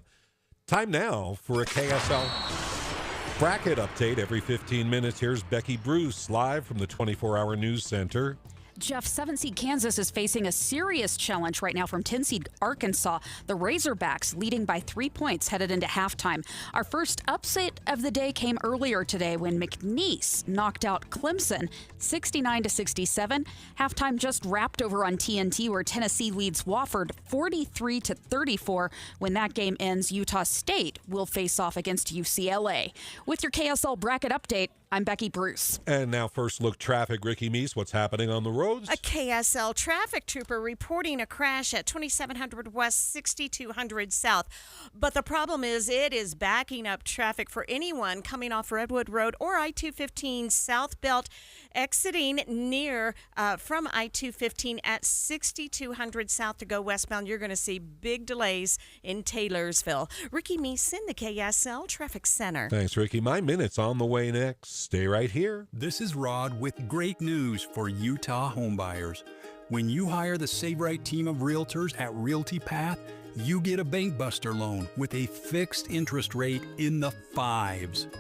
Speaker 4: Time now for a KSL bracket update every 15 minutes. Here's Becky Bruce live from the 24-hour news center.
Speaker 1: Jeff, 7-seed Kansas is facing a serious challenge right now from 10-seed Arkansas. The Razorbacks leading by 3 points headed into halftime. Our first upset of the day came earlier today when McNeese knocked out Clemson 69-67. Halftime just wrapped over on TNT, where Tennessee leads Wofford 43-34. When that game ends, Utah State will face off against UCLA. With your KSL bracket update, I'm Becky Bruce.
Speaker 4: And now first look traffic. Ricky Meese, what's happening on the roads?
Speaker 5: A KSL traffic trooper reporting a crash at 2700 West, 6200 South. But the problem is it is backing up traffic for anyone coming off Redwood Road or I-215 South Belt, exiting near from I-215 at 6200 South to go westbound. You're going to see big delays in Taylorsville. Ricky Meese in the KSL Traffic Center.
Speaker 4: Thanks, Ricky. My Minute's on the way next. Stay right here.
Speaker 2: This is Rod with great news for Utah homebuyers. When you hire the Save Right team of realtors at Realty Path, you get a Bank Buster loan with a fixed interest rate in the 5s.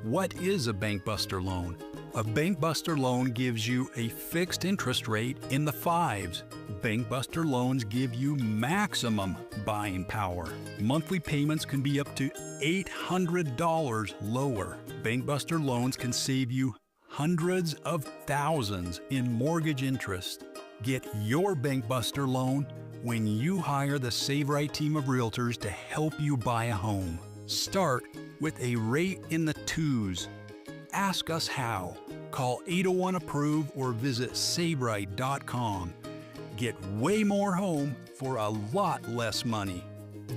Speaker 2: What is a Bank Buster loan? A Bank Buster loan gives you a fixed interest rate in the 5s. Bank Buster loans give you maximum buying power. Monthly payments can be up to $800 lower. Bank Buster loans can save you hundreds of thousands in mortgage interest. Get your Bank Buster loan when you hire the Save Right team of realtors to help you buy a home. Start with a rate in the 2s. Ask us how. Call 801-APPROVE or visit SaveRight.com. Get way more home for a lot less money.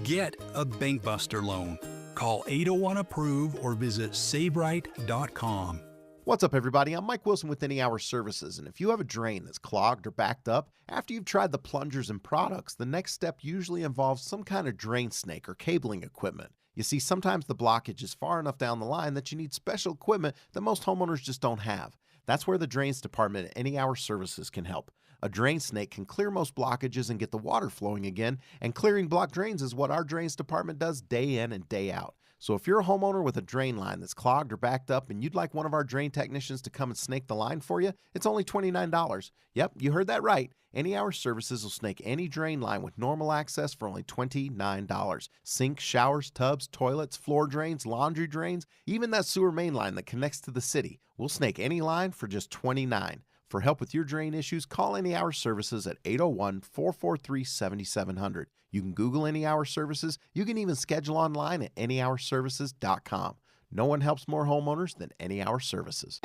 Speaker 2: Get a Bank Buster loan. Call 801-APPROVE or visit SaveRight.com.
Speaker 3: What's up, everybody? I'm Mike Wilson with Any Hour Services, and if you have a drain that's clogged or backed up, after you've tried the plungers and products, the next step usually involves some kind of drain snake or cabling equipment. You see, sometimes the blockage is far enough down the line that you need special equipment that most homeowners just don't have. That's where the Drains Department at Any Hour Services can help. A drain snake can clear most blockages and get the water flowing again, and clearing blocked drains is what our Drains Department does day in and day out. So if you're a homeowner with a drain line that's clogged or backed up and you'd like one of our drain technicians to come and snake the line for you, it's only $29. Yep, you heard that right. Any Hour Services will snake any drain line with normal access for only $29. Sinks, showers, tubs, toilets, floor drains, laundry drains, even that sewer main line that connects to the city. We'll snake any line for just $29. For help with your drain issues, call Any Hour Services at 801-443-7700. You can Google Any Hour Services. You can even schedule online at anyhourservices.com. No one helps more homeowners than Any Hour Services.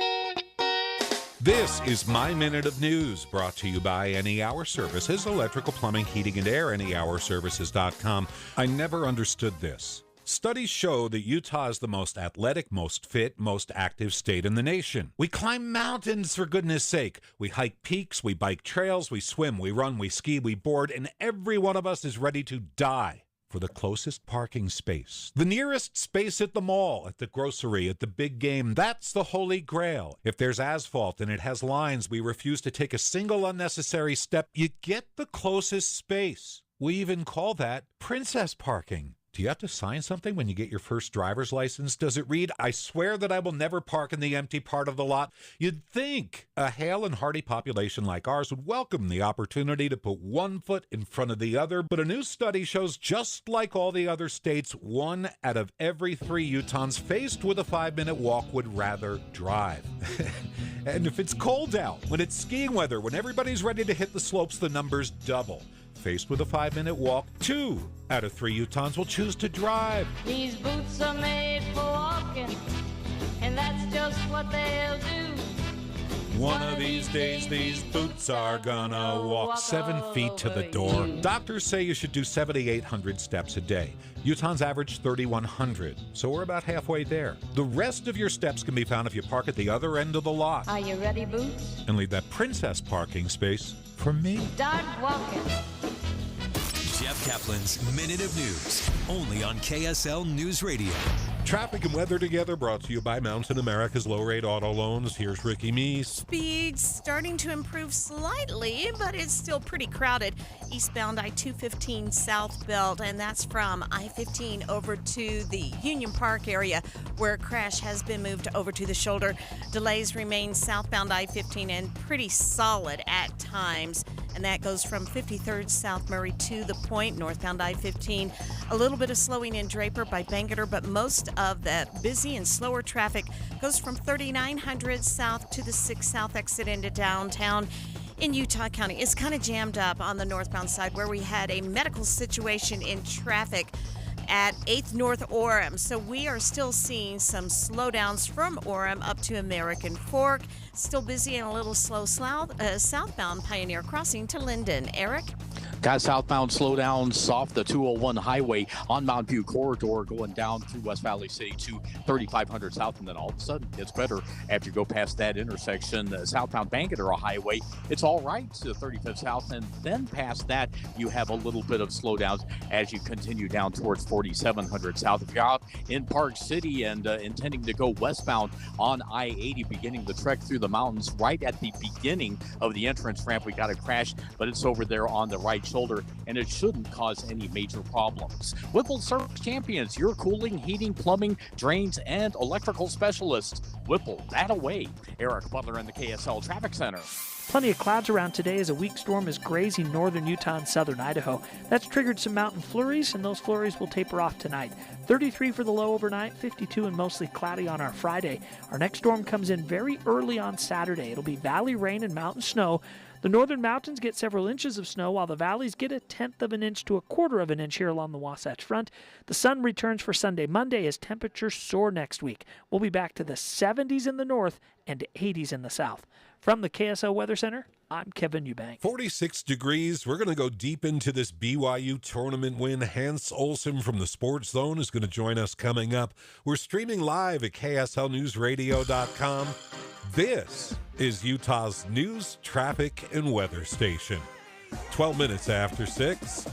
Speaker 4: This is My Minute of News, brought to you by Any Hour Services, electrical, plumbing, heating, and air, anyhourservices.com. I never understood this. Studies show that Utah is the most athletic, most fit, most active state in the nation. We climb mountains, for goodness sake. We hike peaks, we bike trails, we swim, we run, we ski, we board, and every one of us is ready to die for the closest parking space. The nearest space at the mall, at the grocery, at the big game. That's the holy grail. If there's asphalt and it has lines, we refuse to take a single unnecessary step. You get the closest space. We even call that princess parking. Do you have to sign something when you get your first driver's license? Does it read, I swear that I will never park in the empty part of the lot? You'd think a hale and hearty population like ours would welcome the opportunity to put one foot in front of the other, but a new study shows just like all the other states, 1 out of every 3 Utahns faced with a 5-minute walk would rather drive. And if it's cold out, when it's skiing weather, when everybody's ready to hit the slopes, the numbers double. Faced with a 5-minute walk, 2 out of 3 Utahns will choose to drive.
Speaker 6: These boots are made for walking, and that's just what they'll do.
Speaker 4: One of these days, these boots are gonna walk 7 feet to the door. Doctors say you should do 7,800 steps a day. Utahns average 3,100, so we're about halfway there. The rest of your steps can be found if you park at the other end of the lot.
Speaker 6: Are you ready, Boots?
Speaker 4: And leave that princess parking space for me.
Speaker 6: Start walking.
Speaker 9: Jeff Caplan's Minute of News, only on KSL News Radio.
Speaker 4: Traffic and weather together brought to you by Mountain America's low-rate auto loans. Here's Ricky Meese.
Speaker 5: Speed's starting to improve slightly, but it's still pretty crowded. Eastbound I-215 southbound, and that's from I-15 over to the Union Park area where a crash has been moved over to the shoulder. Delays remain southbound I-15 and pretty solid at times. And that goes from 53rd South Murray to the Point, northbound I-15. A little bit of slowing in Draper by Bangerter, but most of that busy and slower traffic goes from 3900 South to the 6 South exit into downtown. In Utah County, it's kind of jammed up on the northbound side where we had a medical situation in traffic at 8th North Orem. So we are still seeing some slowdowns from Orem up to American Fork. Still busy and a little slow southbound Pioneer Crossing to Linden. Eric?
Speaker 27: Got southbound slowdowns off the 201 highway on Mount View corridor going down through West Valley City to 3500 South, and then all of a sudden it's better after you go past that intersection. Southbound Bangerter Highway, it's all right to 35th South, and then past that you have a little bit of slowdowns as you continue down towards 4700 South. If you're out in Park City and intending to go westbound on I-80, beginning the trek through the mountains, right at the beginning of the entrance ramp, we got a crash, but it's over there on the right shoulder, and it shouldn't cause any major problems. Whipple Service Champions, your cooling, heating, plumbing, drains, and electrical specialists. Whipple that away. Eric Butler in the KSL Traffic Center.
Speaker 7: Plenty of clouds around today as a weak storm is grazing northern Utah and southern Idaho. That's triggered some mountain flurries, and those flurries will taper off tonight. 33 for the low overnight, 52 and mostly cloudy on our Friday. Our next storm comes in very early on Saturday. It'll be valley rain and mountain snow. The northern mountains get several inches of snow, while the valleys get 1/10 of an inch to 1/4 of an inch here along the Wasatch Front. The sun returns for Sunday, Monday as temperatures soar next week. We'll be back to the 70s in the north and 80s in the south. From the KSL Weather Center, I'm Kevin Eubank.
Speaker 4: 46 degrees. We're going to go deep into this BYU tournament win. Hans Olsen from the Sports Zone is going to join us coming up. We're streaming live at KSLNewsRadio.com. This is Utah's news, traffic, and weather station. 12 minutes after 6.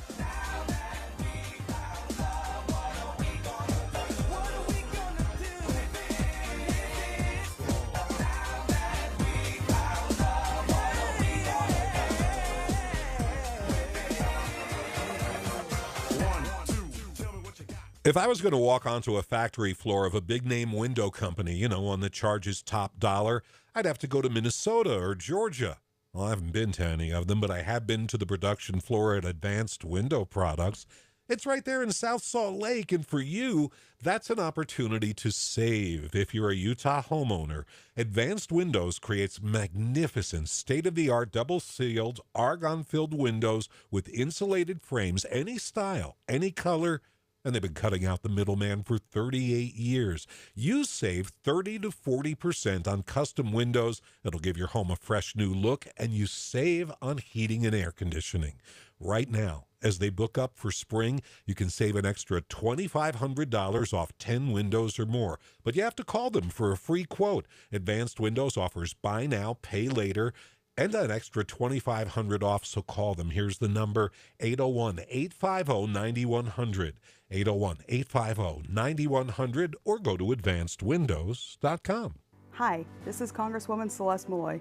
Speaker 4: If I was going to walk onto a factory floor of a big-name window company, one that charges top dollar, I'd have to go to Minnesota or Georgia. Well, I haven't been to any of them, but I have been to the production floor at Advanced Window Products. It's right there in South Salt Lake, and for you, that's an opportunity to save. If you're a Utah homeowner, Advanced Windows creates magnificent, state-of-the-art, double-sealed, argon-filled windows with insulated frames, any style, any color, and they've been cutting out the middleman for 38 years. You save 30 to 40% on custom windows. It'll give your home a fresh new look, and you save on heating and air conditioning. Right now, as they book up for spring, you can save an extra $2,500 off 10 windows or more. But you have to call them for a free quote. Advanced Windows offers buy now, pay later, and an extra $2,500 off, so call them. Here's the number, 801-850-9100. 801-850-9100, or go to advancedwindows.com.
Speaker 10: Hi, this is Congresswoman Celeste Malloy.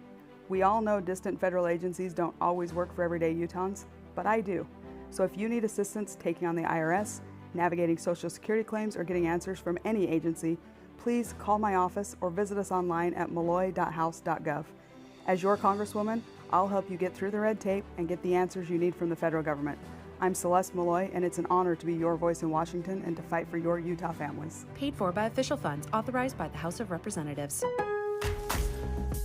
Speaker 10: We all know distant federal agencies don't always work for everyday Utahns, but I do. So if you need assistance taking on the IRS, navigating Social Security claims, or getting answers from any agency, please call my office or visit us online at malloy.house.gov. As your Congresswoman, I'll help you get through the red tape and get the answers you need from the federal government. I'm Celeste Malloy, and it's an honor to be your voice in Washington and to fight for your Utah families.
Speaker 18: Paid for by official funds authorized by the House of Representatives.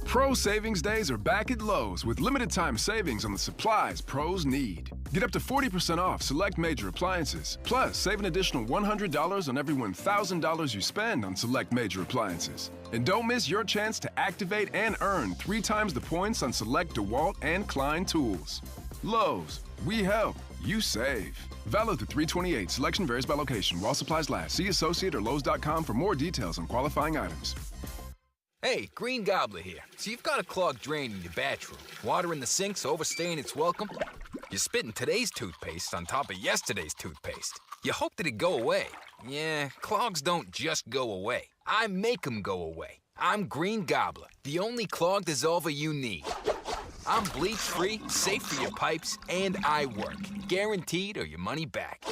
Speaker 19: Pro Savings Days are back at Lowe's with limited time savings on the supplies pros need. Get up to 40% off select major appliances. Plus, save an additional $100 on every $1,000 you spend on select major appliances. And don't miss your chance to activate and earn 3 times the points on select DeWalt and Klein tools. Lowe's, we help, you save. Valid through 3/28. Selection varies by location. While supplies last. See associate or Lowe's.com for more details on qualifying items.
Speaker 20: Hey, Green Gobbler here. So you've got a clogged drain in your bathroom. Water in the sink's overstaying its welcome. You're spitting today's toothpaste on top of yesterday's toothpaste. You hope that it'd go away. Yeah, clogs don't just go away. I make them go away. I'm Green Gobbler, the only clog dissolver you need. I'm bleach-free, safe for your pipes, and I work. Guaranteed or your money back.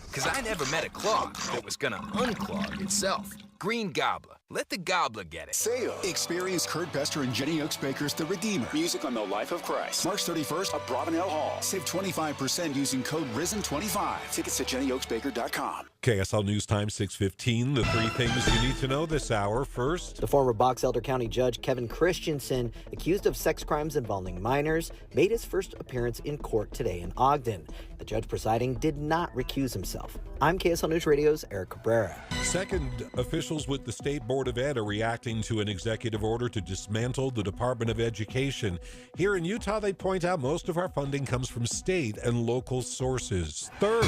Speaker 20: Because I never met a clog that was gonna unclog itself. Green Gobbler. Let the gobbler get it.
Speaker 8: Sale. Experience Kurt Bester and Jenny Oaks Baker's The Redeemer. Music on the life of Christ. March 31st at Broadwell Hall. Save 25% using code RISEN25. Tickets at JennyOaksBaker.com.
Speaker 4: KSL News Time 6:15. The three things you need to know this hour. First,
Speaker 21: the former Box Elder County Judge Kevin Christensen, accused of sex crimes involving minors, made his first appearance in court today in Ogden. The judge presiding did not recuse himself. I'm KSL News Radio's Eric Cabrera.
Speaker 4: Second, officials with the State Board of Ed are reacting to an executive order to dismantle the Department of Education. Here in Utah, they point out most of our funding comes from state and local sources. Third,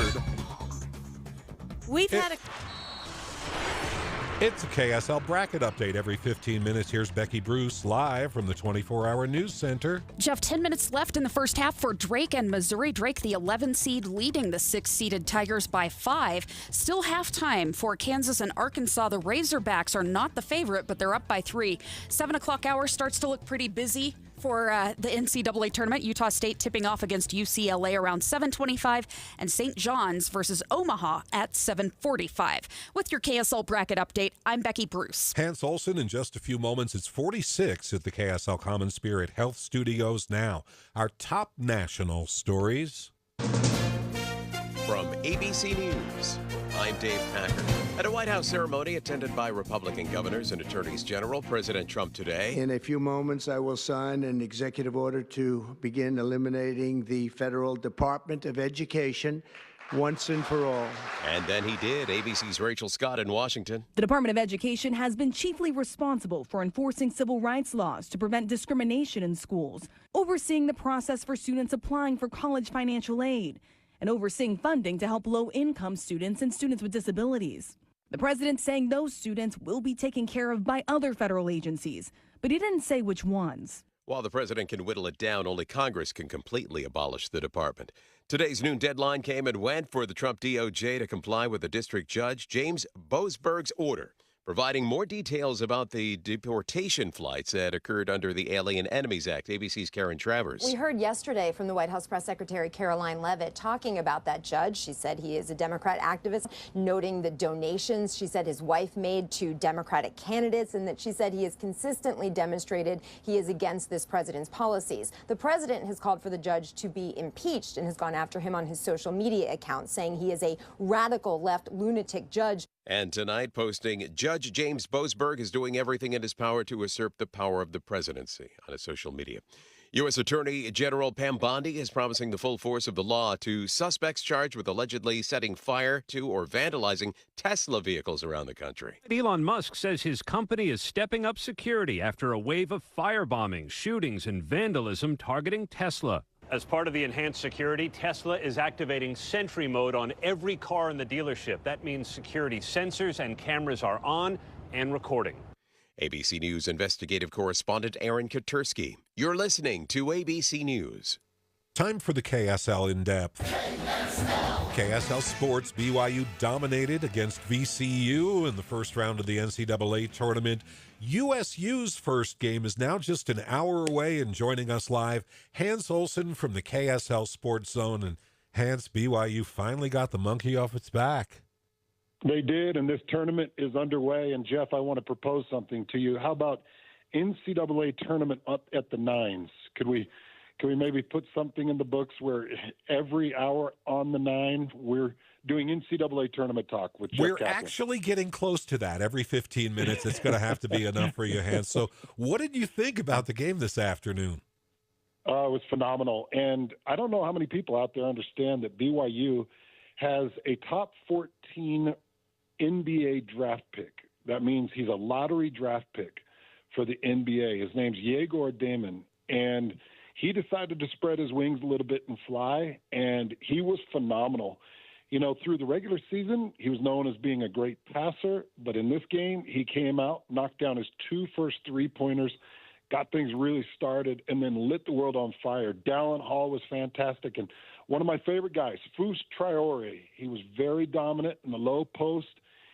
Speaker 4: it's a KSL bracket update every 15 minutes. Here's Becky Bruce live from the 24-hour news center.
Speaker 1: Jeff, 10 minutes left in the first half for Drake and Missouri. Drake, the 11 seed, leading the 6-seeded Tigers by 5. Still halftime for Kansas and Arkansas. The Razorbacks are not the favorite, but they're up by 3. 7 o'clock hour starts to look pretty busy for the NCAA tournament. Utah State tipping off against UCLA around 7:25, and St. John's versus Omaha at 7:45. With your KSL bracket update, I'm Becky Bruce.
Speaker 4: Hans Olsen in just a few moments. It's 46 at the KSL Common Spirit Health Studios now. Our top national stories.
Speaker 22: From ABC News, I'm Dave Packer. At a White House ceremony attended by Republican governors and attorneys general, President Trump today.
Speaker 12: In a few moments, I will sign an executive order to begin eliminating the Federal Department of Education once and for all.
Speaker 22: And then he did. ABC's Rachel Scott in Washington.
Speaker 23: The Department of Education has been chiefly responsible for enforcing civil rights laws to prevent discrimination in schools, overseeing the process for students applying for college financial aid, and overseeing funding to help low-income students and students with disabilities. The president saying those students will be taken care of by other federal agencies, but he didn't say which ones.
Speaker 22: While the president can whittle it down, only Congress can completely abolish the department. Today's noon deadline came and went for the Trump DOJ to comply with the district judge James Boasberg's order, providing more details about the deportation flights that occurred under the Alien Enemies Act. ABC's Karen Travers.
Speaker 24: We heard yesterday from the White House Press Secretary Caroline Leavitt talking about that judge. She said he is a Democrat activist, noting the donations she said his wife made to Democratic candidates, and that she said he has consistently demonstrated he is against this president's policies. The president has called for the judge to be impeached and has gone after him on his social media account, saying he is a radical left lunatic judge.
Speaker 22: And tonight, posting, Judge James Boasberg is doing everything in his power to usurp the power of the presidency on his social media. U.S. Attorney General Pam Bondi is promising the full force of the law to suspects charged with allegedly setting fire to or vandalizing Tesla vehicles around the country.
Speaker 25: Elon Musk says his company is stepping up security after a wave of firebombings, shootings, and vandalism targeting Tesla. As part of the enhanced security, Tesla is activating Sentry mode on every car in the dealership. That means security sensors and cameras are on and recording.
Speaker 22: ABC News investigative correspondent Aaron Katursky. You're listening to ABC News.
Speaker 4: Time for the KSL In-Depth. KSL Sports, BYU dominated against VCU in the first round of the NCAA tournament. USU's first game is now just an hour away, and joining us live, Hans Olsen from the KSL Sports Zone. And Hans, BYU finally got the monkey off its back.
Speaker 26: They did, and this tournament is underway. And, Jeff, I want to propose something to you. How about NCAA tournament up at the nines? Can we maybe put something in the books where every hour on the 9 we're doing NCAA tournament talk with Jeff
Speaker 4: We're
Speaker 26: Caplan?
Speaker 4: Actually getting close to that. Every 15 minutes, it's going to have to be enough for you, Hans. So what did you think about the game this afternoon?
Speaker 26: It was phenomenal. And I don't know how many people out there understand that BYU has a top 14 NBA draft pick. That means he's a lottery draft pick for the NBA. His name's Yegor Damon. And he decided to spread his wings a little bit and fly, and he was phenomenal. You know, through the regular season, he was known as being a great passer, but in this game, he came out, knocked down his 2 first three-pointers, got things really started, and then lit the world on fire. Dallin Hall was fantastic. And one of my favorite guys, Fus Traore, he was very dominant in the low post.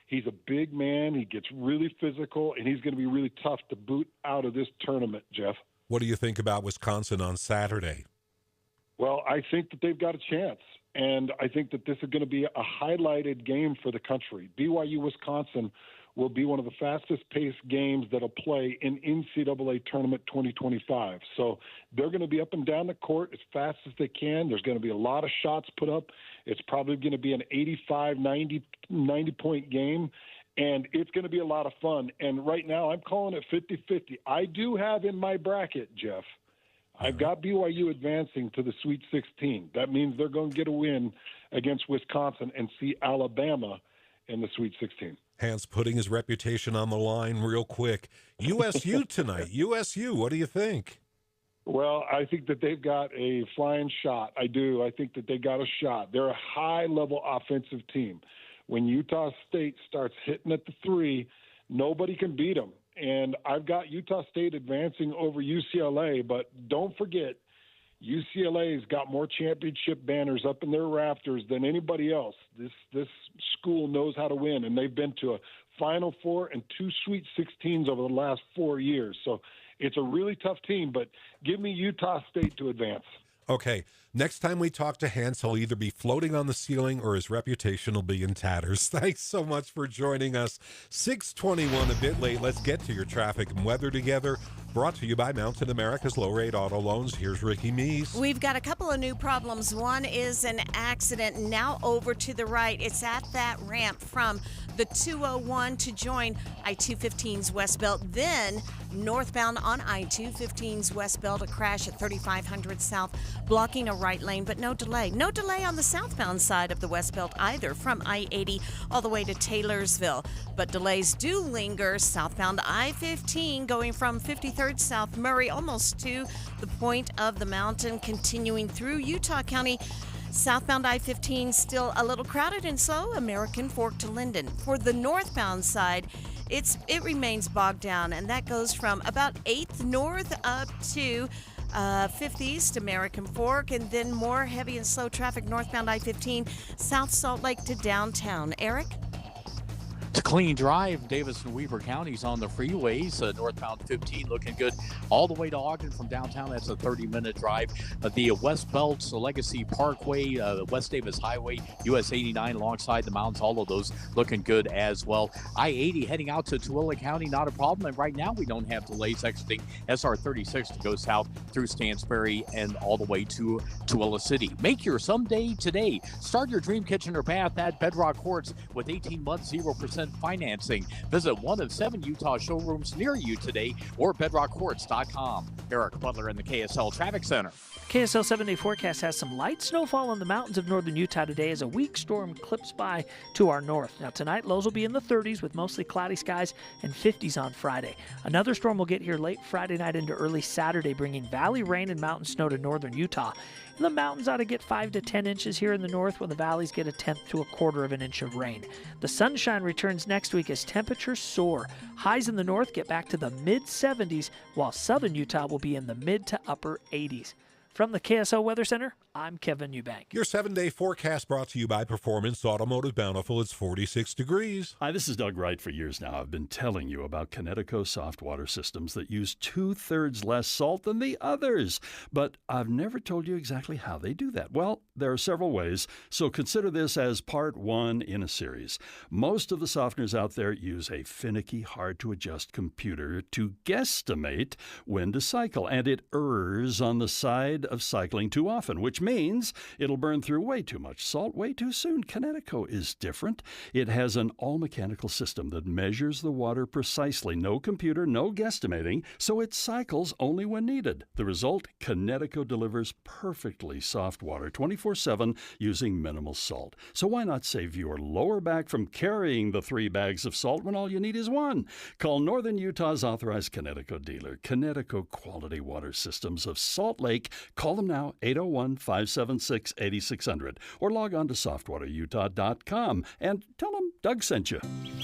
Speaker 26: He's a big man. He gets really physical, and he's going to be really tough to boot out of this tournament, Jeff.
Speaker 4: What do you think about Wisconsin on Saturday?
Speaker 26: Well, I think that they've got a chance, and I think that this is going to be a highlighted game for the country. BYU-Wisconsin will be one of the fastest-paced games that'll play in NCAA Tournament 2025. So they're going to be up and down the court as fast as they can. There's going to be a lot of shots put up. It's probably going to be an 85, 90-point game, and it's going to be a lot of fun. And right now I'm calling it 50-50. I do have in my bracket, Jeff, I've got BYU advancing to the Sweet 16. That means they're going to get a win against Wisconsin and see Alabama in the Sweet 16.
Speaker 4: Hans putting his reputation on the line real quick. USU tonight. USU, what do you think?
Speaker 26: Well, I think that they've got a flying shot. I do. I think that they got a shot. They're a high-level offensive team. When Utah State starts hitting at the three, nobody can beat them. And I've got Utah State advancing over UCLA, but don't forget, UCLA's got more championship banners up in their rafters than anybody else. This school knows how to win, and they've been to a Final Four and 2 Sweet 16s over the last 4 years. So it's a really tough team, but give me Utah State to advance.
Speaker 4: Okay, next time we talk to Hans, he'll either be floating on the ceiling or his reputation will be in tatters. Thanks so much for joining us. 6:21, a bit late. Let's get to your traffic and weather together. Brought to you by Mountain America's low-rate auto loans. Here's Ricky Meese.
Speaker 5: We've got a couple of new problems. One is an accident now over to the right. It's at that ramp from the 201 to join I-215's West Belt. Then northbound on I-215's West Belt, a crash at 3500 South, blocking a right lane, but no delay. No delay on the southbound side of the West Belt either, from I-80 all the way to Taylorsville. But delays do linger southbound I-15 going from 53rd South Murray almost to the point of the mountain, continuing through Utah County. Southbound I-15 still a little crowded and slow, American Fork to Linden. For the northbound side, it remains bogged down, and that goes from about 8th North up to 5th East, American Fork, and then more heavy and slow traffic northbound I-15, South Salt Lake to downtown. Eric?
Speaker 27: It's a clean drive. Davis and Weber counties on the freeways. Northbound 15 looking good all the way to Ogden from downtown. That's a 30-minute drive. The West Belt's Legacy Parkway, West Davis Highway, US 89 alongside the mountains, all of those looking good as well. I-80 heading out to Tooele County, not a problem. And right now we don't have delays exiting SR 36 to go south through Stansbury and all the way to Tooele City. Make your someday today. Start your dream kitchen or bath at Bedrock Quartz with 18 months, 0% financing. Visit one of 7 Utah showrooms near you today or bedrockquartz.com. Eric Butler in the KSL Traffic Center.
Speaker 7: KSL 7-day forecast has some light snowfall in the mountains of northern Utah today as a weak storm clips by to our north. Now tonight, lows will be in the 30s with mostly cloudy skies and 50s on Friday. Another storm will get here late Friday night into early Saturday, bringing valley rain and mountain snow to northern Utah. And the mountains ought to get 5 to 10 inches here in the north, when the valleys get 1/10 to 1/4 of an inch of rain. The sunshine returns next week as temperatures soar. Highs in the north get back to the mid-70s, while southern Utah will be in the mid to upper 80s. From the KSL Weather Center, I'm Kevin Eubank.
Speaker 4: Your 7-day forecast brought to you by Performance Automotive Bountiful. It's 46 degrees.
Speaker 2: Hi, this is Doug Wright. For years now, I've been telling you about Connecticut soft water systems that use 2/3 less salt than the others. But I've never told you exactly how they do that. Well, there are several ways, so consider this as part 1 in a series. Most of the softeners out there use a finicky, hard-to-adjust computer to guesstimate when to cycle, and it errs on the side of cycling too often, which means it'll burn through way too much salt way too soon. Connecticut is different. It has an all-mechanical system that measures the water precisely. No computer, no guesstimating, so it cycles only when needed. The result, Connecticut delivers perfectly soft water 24/7 using minimal salt. So why not save your lower back from carrying the 3 bags of salt when all you need is 1? Call Northern Utah's authorized Connecticut dealer, Connecticut Quality Water Systems of Salt Lake. Call them now, 801-576-8600, or log on to softwaterutah.com and tell them Doug sent you.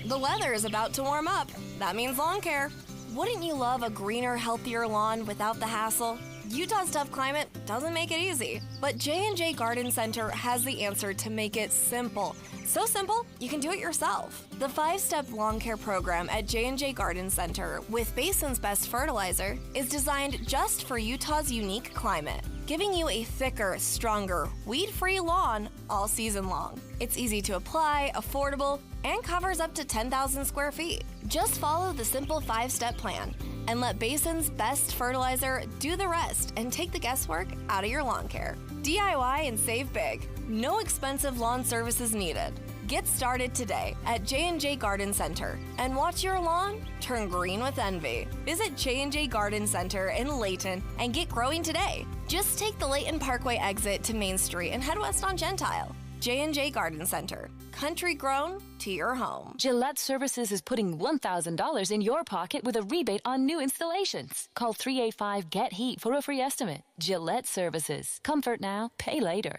Speaker 11: The weather is about to warm up. That means lawn care.
Speaker 3: Wouldn't you love a greener, healthier lawn without the hassle? Utah's tough climate doesn't make it easy, but J&J Garden Center has the answer to make it simple. So simple, you can do it yourself. The 5-step lawn care program at J&J Garden Center with Basin's Best Fertilizer is designed just for Utah's unique climate, giving you a thicker, stronger, weed-free lawn all season long. It's easy to apply, affordable, and covers up to 10,000 square feet. Just follow the simple 5-step plan and let Basin's Best Fertilizer do the rest and take the guesswork out of your lawn care. DIY and save big. No expensive lawn services needed. Get started today at J&J Garden Center and watch your lawn turn green with envy. Visit J&J Garden Center in Layton and get growing today. Just take the Layton Parkway exit to Main Street and head west on Gentile. J&J Garden Center. Country grown to your home.
Speaker 11: Gillette Services is putting $1,000 in your pocket with a rebate on new installations. Call 385-GET-HEAT for a free estimate. Gillette Services. Comfort now, pay later.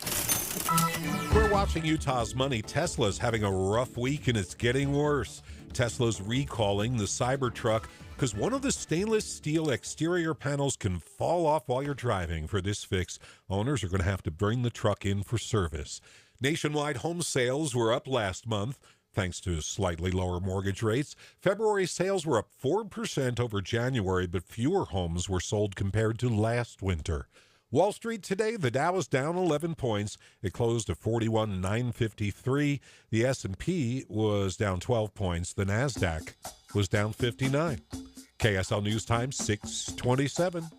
Speaker 4: We're watching Utah's money. Tesla's having a rough week, and it's getting worse. Tesla's recalling the Cybertruck because one of the stainless steel exterior panels can fall off while you're driving. For this fix, owners are going to have to bring the truck in for service. Nationwide home sales were up last month, thanks to slightly lower mortgage rates. February sales were up 4% over January, but fewer homes were sold compared to last winter. Wall Street today, the Dow was down 11 points. It closed at 41,953. The S&P was down 12 points. The NASDAQ was down 59. KSL News Time, 6:27.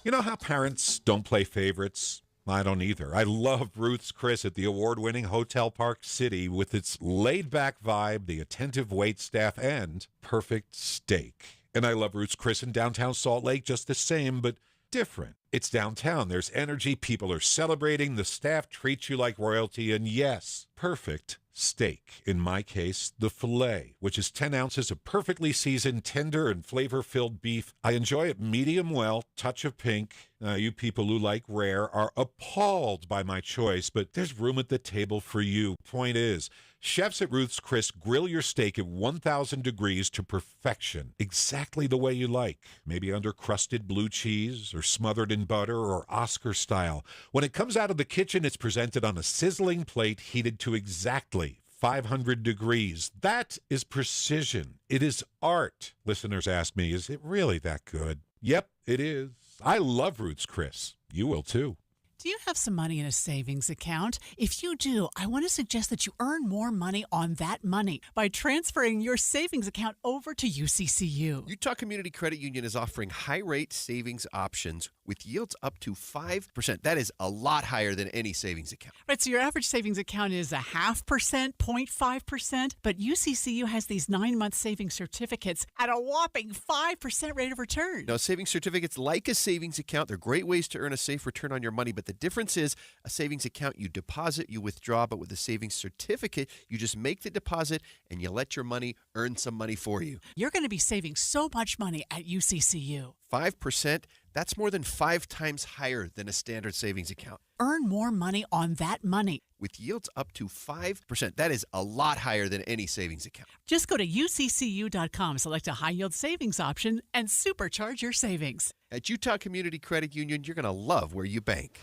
Speaker 4: You know how parents don't play favorites? I don't either. I love Ruth's Chris at the award-winning Hotel Park City with its laid-back vibe, the attentive waitstaff, and perfect steak. And I love Ruth's Chris in downtown Salt Lake just the same, but different. It's downtown. There's energy. People are celebrating. The staff treats you like royalty. And yes, perfect steak. In my case, the filet, which is 10 ounces of perfectly seasoned, tender, and flavor-filled beef. I enjoy it medium well, touch of pink. You people who like rare are appalled by my choice, but there's room at the table for you. Point is, chefs at Ruth's Chris grill your steak at 1,000 degrees to perfection, exactly the way you like. Maybe under crusted blue cheese or smothered in butter or Oscar style. When it comes out of the kitchen, it's presented on a sizzling plate heated to exactly 500 degrees. That is precision. It is art. Listeners ask me, is it really that good? Yep, it is. I love Ruth's Chris. You will too.
Speaker 13: Do you have some money in a savings account? If you do, I want to suggest that you earn more money on that money by transferring your savings account over to UCCU.
Speaker 14: Utah Community Credit Union is offering high-rate savings options with yields up to 5%. That is a lot higher than any savings account.
Speaker 13: Right, so your average savings account is 0.5%, 0.5%, but UCCU has these 9-month savings certificates at a whopping 5% rate of return.
Speaker 14: Now, savings certificates, like a savings account, they're great ways to earn a safe return on your money, but the difference is a savings account, you deposit, you withdraw, but with a savings certificate, you just make the deposit and you let your money earn some money for you.
Speaker 13: You're going to be saving so much money at UCCU.
Speaker 14: 5%, that's more than 5 times higher than a standard savings account.
Speaker 13: Earn more money on that money.
Speaker 14: With yields up to 5%. That is a lot higher than any savings account.
Speaker 13: Just go to uccu.com, select a high-yield savings option, and supercharge your savings.
Speaker 14: At Utah Community Credit Union, you're going to love where you bank.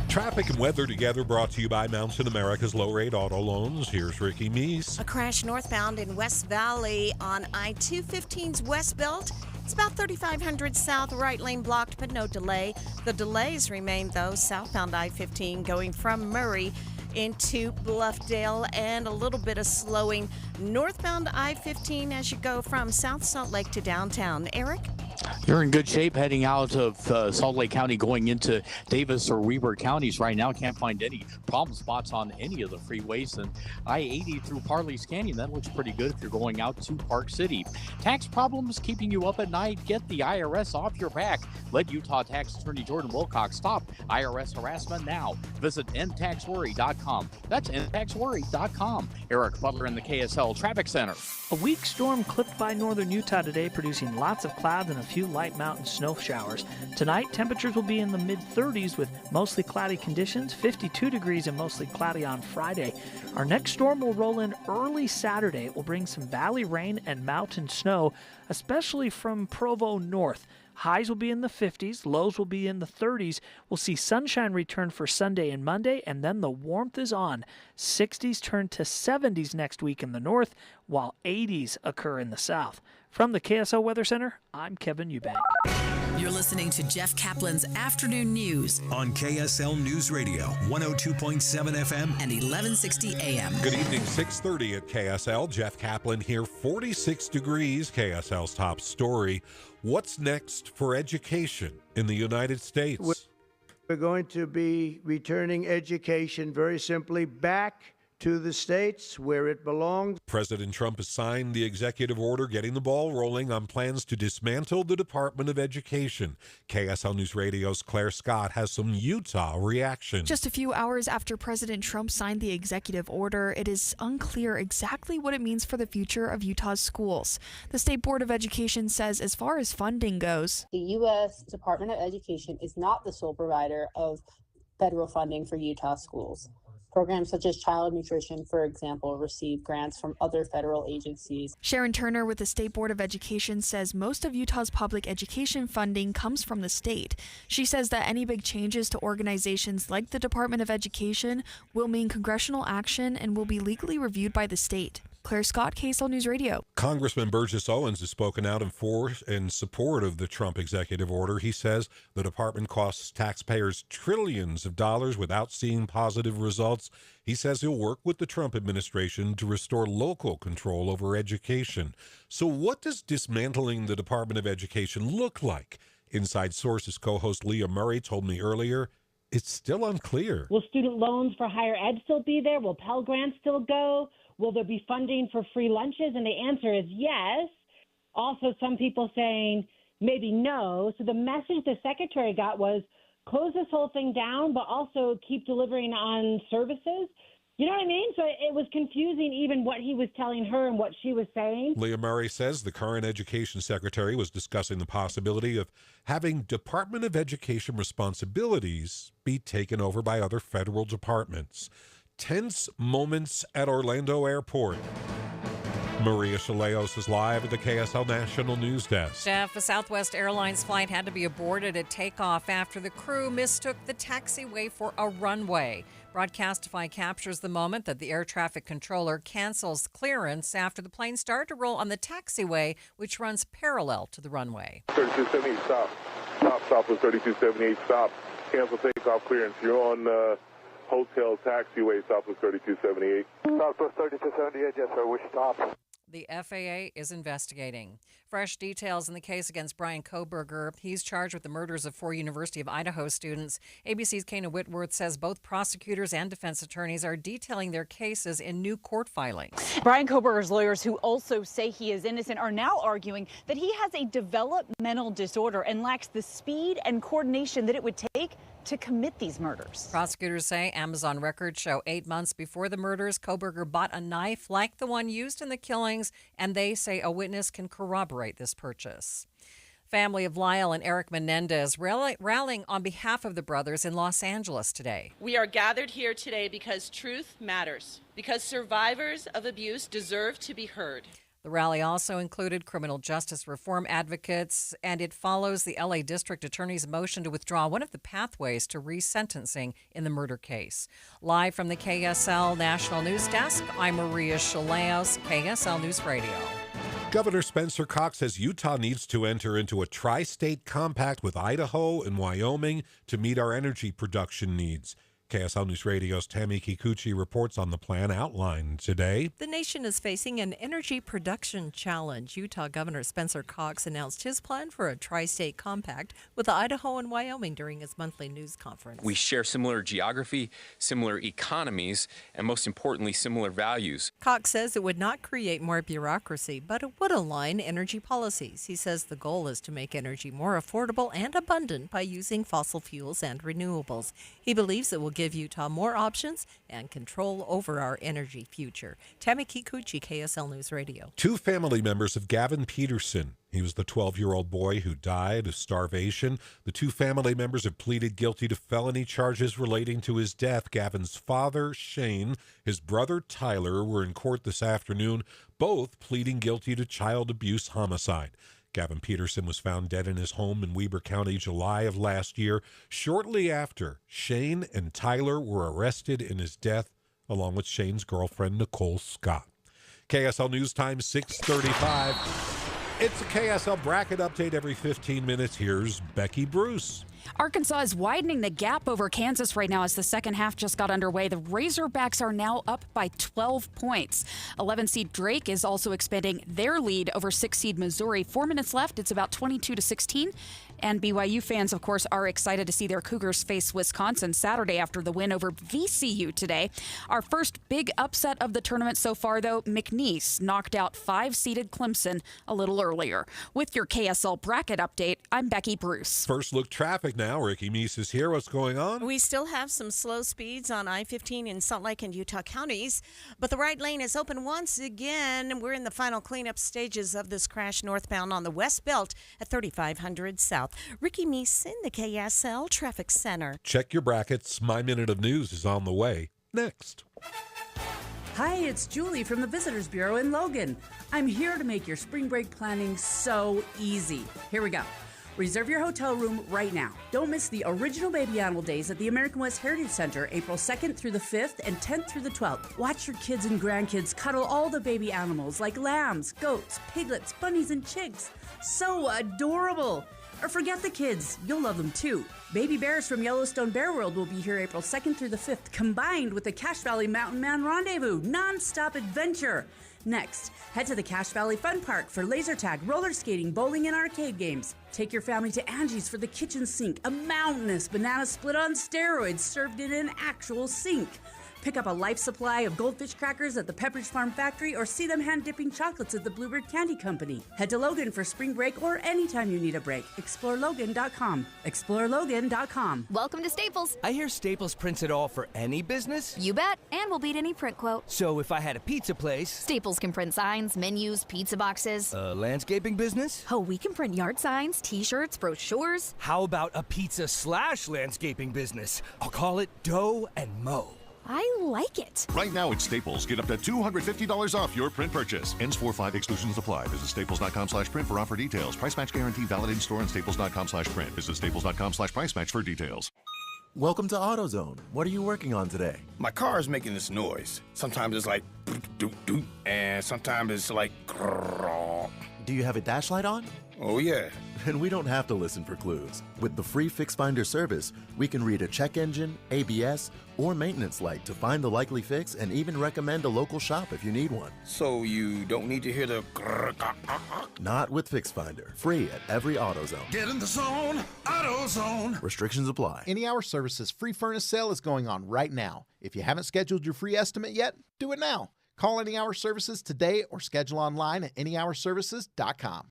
Speaker 4: Traffic and weather together brought to you by Mountain America's low-rate auto loans. Here's Ricky Meese.
Speaker 5: A crash northbound in West Valley on I-215's West Belt. It's about 3,500 south, right lane blocked, but no delay. The delays remain, though, southbound I-15 going from Murray into Bluffdale, and a little bit of slowing northbound I-15 as you go from South Salt Lake to downtown. Eric?
Speaker 27: You're in good shape heading out of Salt Lake County going into Davis or Weber counties right now. Can't find any problem spots on any of the freeways. And I-80 through Parley's Canyon, that looks pretty good if you're going out to Park City. Tax problems keeping you up at night? Get the IRS off your back. Let Utah Tax Attorney Jordan Wilcox stop IRS harassment now. Visit endtaxworry.com. That's endtaxworry.com. Eric Butler in the KSL Traffic Center.
Speaker 7: A weak storm clipped by northern Utah today, producing lots of clouds and a few light mountain snow showers. Tonight, temperatures will be in the mid-30s with mostly cloudy conditions, 52 degrees and mostly cloudy on Friday. Our next storm will roll in early Saturday. It will bring some valley rain and mountain snow, especially from Provo north. Highs will be in the 50s, lows will be in the 30s. We'll see sunshine return for Sunday and Monday, and then the warmth is on. 60s turn to 70s next week in the north, while 80s occur in the south. From the KSL Weather Center, I'm Kevin Eubank.
Speaker 6: You're listening to Jeff Kaplan's Afternoon News
Speaker 9: on KSL News Radio, 102.7 FM
Speaker 6: and 1160 AM.
Speaker 4: Good evening, 6:30 at KSL. Jeff Caplan here, 46 degrees, KSL's top story. What's next for education in the United States?
Speaker 12: We're going to be returning education very simply back to the states where it belongs.
Speaker 4: President Trump has signed the executive order getting the ball rolling on plans to dismantle the Department of Education. KSL News Radio's Claire Scott has some Utah reaction.
Speaker 10: Just a few hours after President Trump signed the executive order, it is unclear exactly what it means for the future of Utah's schools. The State Board of Education says as far as funding goes,
Speaker 15: the U.S. Department of Education is not the sole provider of federal funding for Utah schools. Programs such as child nutrition, for example, receive grants from other federal agencies.
Speaker 10: Sharon Turner with the State Board of Education says most of Utah's public education funding comes from the state. She says that any big changes to organizations like the Department of Education will mean congressional action and will be legally reviewed by the state. Claire Scott, KSL News Radio.
Speaker 4: Congressman Burgess Owens has spoken out in support of the Trump executive order. He says the department costs taxpayers trillions of dollars without seeing positive results. He says he'll work with the Trump administration to restore local control over education. So what does dismantling the Department of Education look like? Inside Sources co-host Leah Murray told me earlier, it's still unclear.
Speaker 16: Will student loans for higher ed still be there? Will Pell Grants still go? Will there be funding for free lunches? And the answer is yes. Also, some people saying maybe no. So the message the secretary got was close this whole thing down, but also keep delivering on services. You know what I mean? So it was confusing even what he was telling her and what she was saying.
Speaker 4: Leah Murray says the current education secretary was discussing the possibility of having Department of Education responsibilities be taken over by other federal departments. Tense moments at Orlando Airport. Maria Chaleos is live at the KSL National News Desk.
Speaker 17: Jeff, a Southwest Airlines flight had to be aborted at takeoff after the crew mistook the taxiway for a runway. Broadcastify captures the moment that the air traffic controller cancels clearance after the plane started to roll on the taxiway, which runs parallel to the runway.
Speaker 18: 3278 stop. Stop was 3278 stop. Cancel takeoff clearance. You're on Hotel Taxiway, Southwest 3278.
Speaker 28: Southwest 3278, yes, sir. Which stop?
Speaker 17: The FAA is investigating. Fresh details in the case against Brian Kohberger. He's charged with the murders of 4 University of Idaho students. ABC's Kana Whitworth says both prosecutors and defense attorneys are detailing their cases in new court filings.
Speaker 29: Brian Kohberger's lawyers, who also say he is innocent, are now arguing that he has a developmental disorder and lacks the speed and coordination that it would take to commit these murders.
Speaker 17: Prosecutors say Amazon records show 8 months before the murders, Kohberger bought a knife like the one used in the killings, and they say a witness can corroborate this purchase. Family of Lyle and Eric Menendez rallying on behalf of the brothers in Los Angeles today.
Speaker 30: We are gathered here today because truth matters, because survivors of abuse deserve to be heard.
Speaker 17: The rally also included criminal justice reform advocates, and it follows the L.A. District Attorney's motion to withdraw one of the pathways to resentencing in the murder case. Live from the KSL National News Desk, I'm Maria Chaleos, KSL News Radio.
Speaker 4: Governor Spencer Cox says Utah needs to enter into a tri-state compact with Idaho and Wyoming to meet our energy production needs. KSL News Radio's Tammy Kikuchi reports on the plan outlined today.
Speaker 31: The nation is facing an energy production challenge. Utah Governor Spencer Cox announced his plan for a tri-state compact with Idaho and Wyoming during his monthly news conference.
Speaker 32: We share similar geography, similar economies, and most importantly, similar values.
Speaker 31: Cox says it would not create more bureaucracy, but it would align energy policies. He says the goal is to make energy more affordable and abundant by using fossil fuels and renewables. He believes it will give Utah more options and control over our energy future. Tammy Kikuchi, KSL News Radio.
Speaker 4: 2 family members of Gavin Peterson He was the 12-year-old boy who died of starvation. The two family members have pleaded guilty to felony charges relating to his death. Gavin's father, Shane, his brother, Tyler, were in court this afternoon, both pleading guilty to child abuse homicide. Gavin Peterson was found dead in his home in Weber County July of last year. Shortly after, Shane and Tyler were arrested in his death, along with Shane's girlfriend, Nicole Scott. KSL News Time, 6:35. It's a KSL bracket update every 15 minutes. Here's Becky Bruce.
Speaker 1: Arkansas is widening the gap over Kansas right now as the second half just got underway. The Razorbacks are now up by 12 points. 11-seed Drake is also expanding their lead over 6-seed Missouri. 4 minutes left. It's about 22-16. And BYU fans, of course, are excited to see their Cougars face Wisconsin Saturday after the win over VCU today. Our first big upset of the tournament so far, though, McNeese knocked out 5-seeded Clemson a little earlier. With your KSL bracket update, I'm Becky Bruce.
Speaker 4: First look traffic now. Ricky Meese is here. What's going on?
Speaker 5: We still have some slow speeds on I-15 in Salt Lake and Utah counties, but the right lane is open once again. We're in the final cleanup stages of this crash northbound on the West Belt at 3500 South. Ricky Meese in the KSL Traffic Center.
Speaker 4: Check your brackets. My Minute of News is on the way next.
Speaker 2: Hi, it's Julie from the Visitors Bureau in Logan. I'm here to make your spring break planning so easy. Here we go. Reserve your hotel room right now. Don't miss the original Baby Animal Days at the American West Heritage Center, April 2nd through the 5th and 10th through the 12th. Watch your kids and grandkids cuddle all the baby animals like lambs, goats, piglets, bunnies, and chicks. So adorable. Or forget the kids. You'll love them too. Baby bears from Yellowstone Bear World will be here April 2nd through the 5th, combined with the Cache Valley Mountain Man Rendezvous, non-stop adventure. Next, head to the Cache Valley Fun Park for laser tag, roller skating, bowling, and arcade games. Take your family to Angie's for the kitchen sink, a mountainous banana split on steroids served in an actual sink. Pick up a life supply of goldfish crackers at the Pepperidge Farm Factory or see them hand-dipping chocolates at the Bluebird Candy Company. Head to Logan for spring break or anytime you need a break. ExploreLogan.com. ExploreLogan.com.
Speaker 3: Welcome to Staples.
Speaker 8: I hear Staples prints it all for any business?
Speaker 3: You bet, and we'll beat any print quote.
Speaker 8: So if I had a pizza place...
Speaker 3: Staples can print signs, menus, pizza boxes.
Speaker 8: A landscaping business?
Speaker 3: Oh, we can print yard signs, t-shirts, brochures.
Speaker 8: How about a pizza/landscaping business? I'll call it Dough and Mo.
Speaker 3: I like it.
Speaker 19: Right now at Staples, get up to $250 off your print purchase. Ends 4/5, exclusions apply. Visit staples.com/print for offer details. Price match guarantee valid in store and staples.com/print. Visit staples.com/price match for details.
Speaker 20: Welcome to AutoZone. What are you working on today?
Speaker 21: My car is making this noise. Sometimes it's like doot doot, and sometimes it's like grrr.
Speaker 20: Do you have a dash light on?
Speaker 21: Oh yeah.
Speaker 20: And we don't have to listen for clues. With the free Fix Finder service, we can read a check engine, ABS, or maintenance light to find the likely fix and even recommend a local shop if you need one.
Speaker 21: So you don't need to hear the grrr.
Speaker 20: Not with Fix Finder. Free at every AutoZone.
Speaker 22: Get in the zone, AutoZone.
Speaker 20: Restrictions apply.
Speaker 23: Any Hour Services free furnace sale is going on right now. If you haven't scheduled your free estimate yet, do it now. Call Any Hour Services today or schedule online at anyhourservices.com.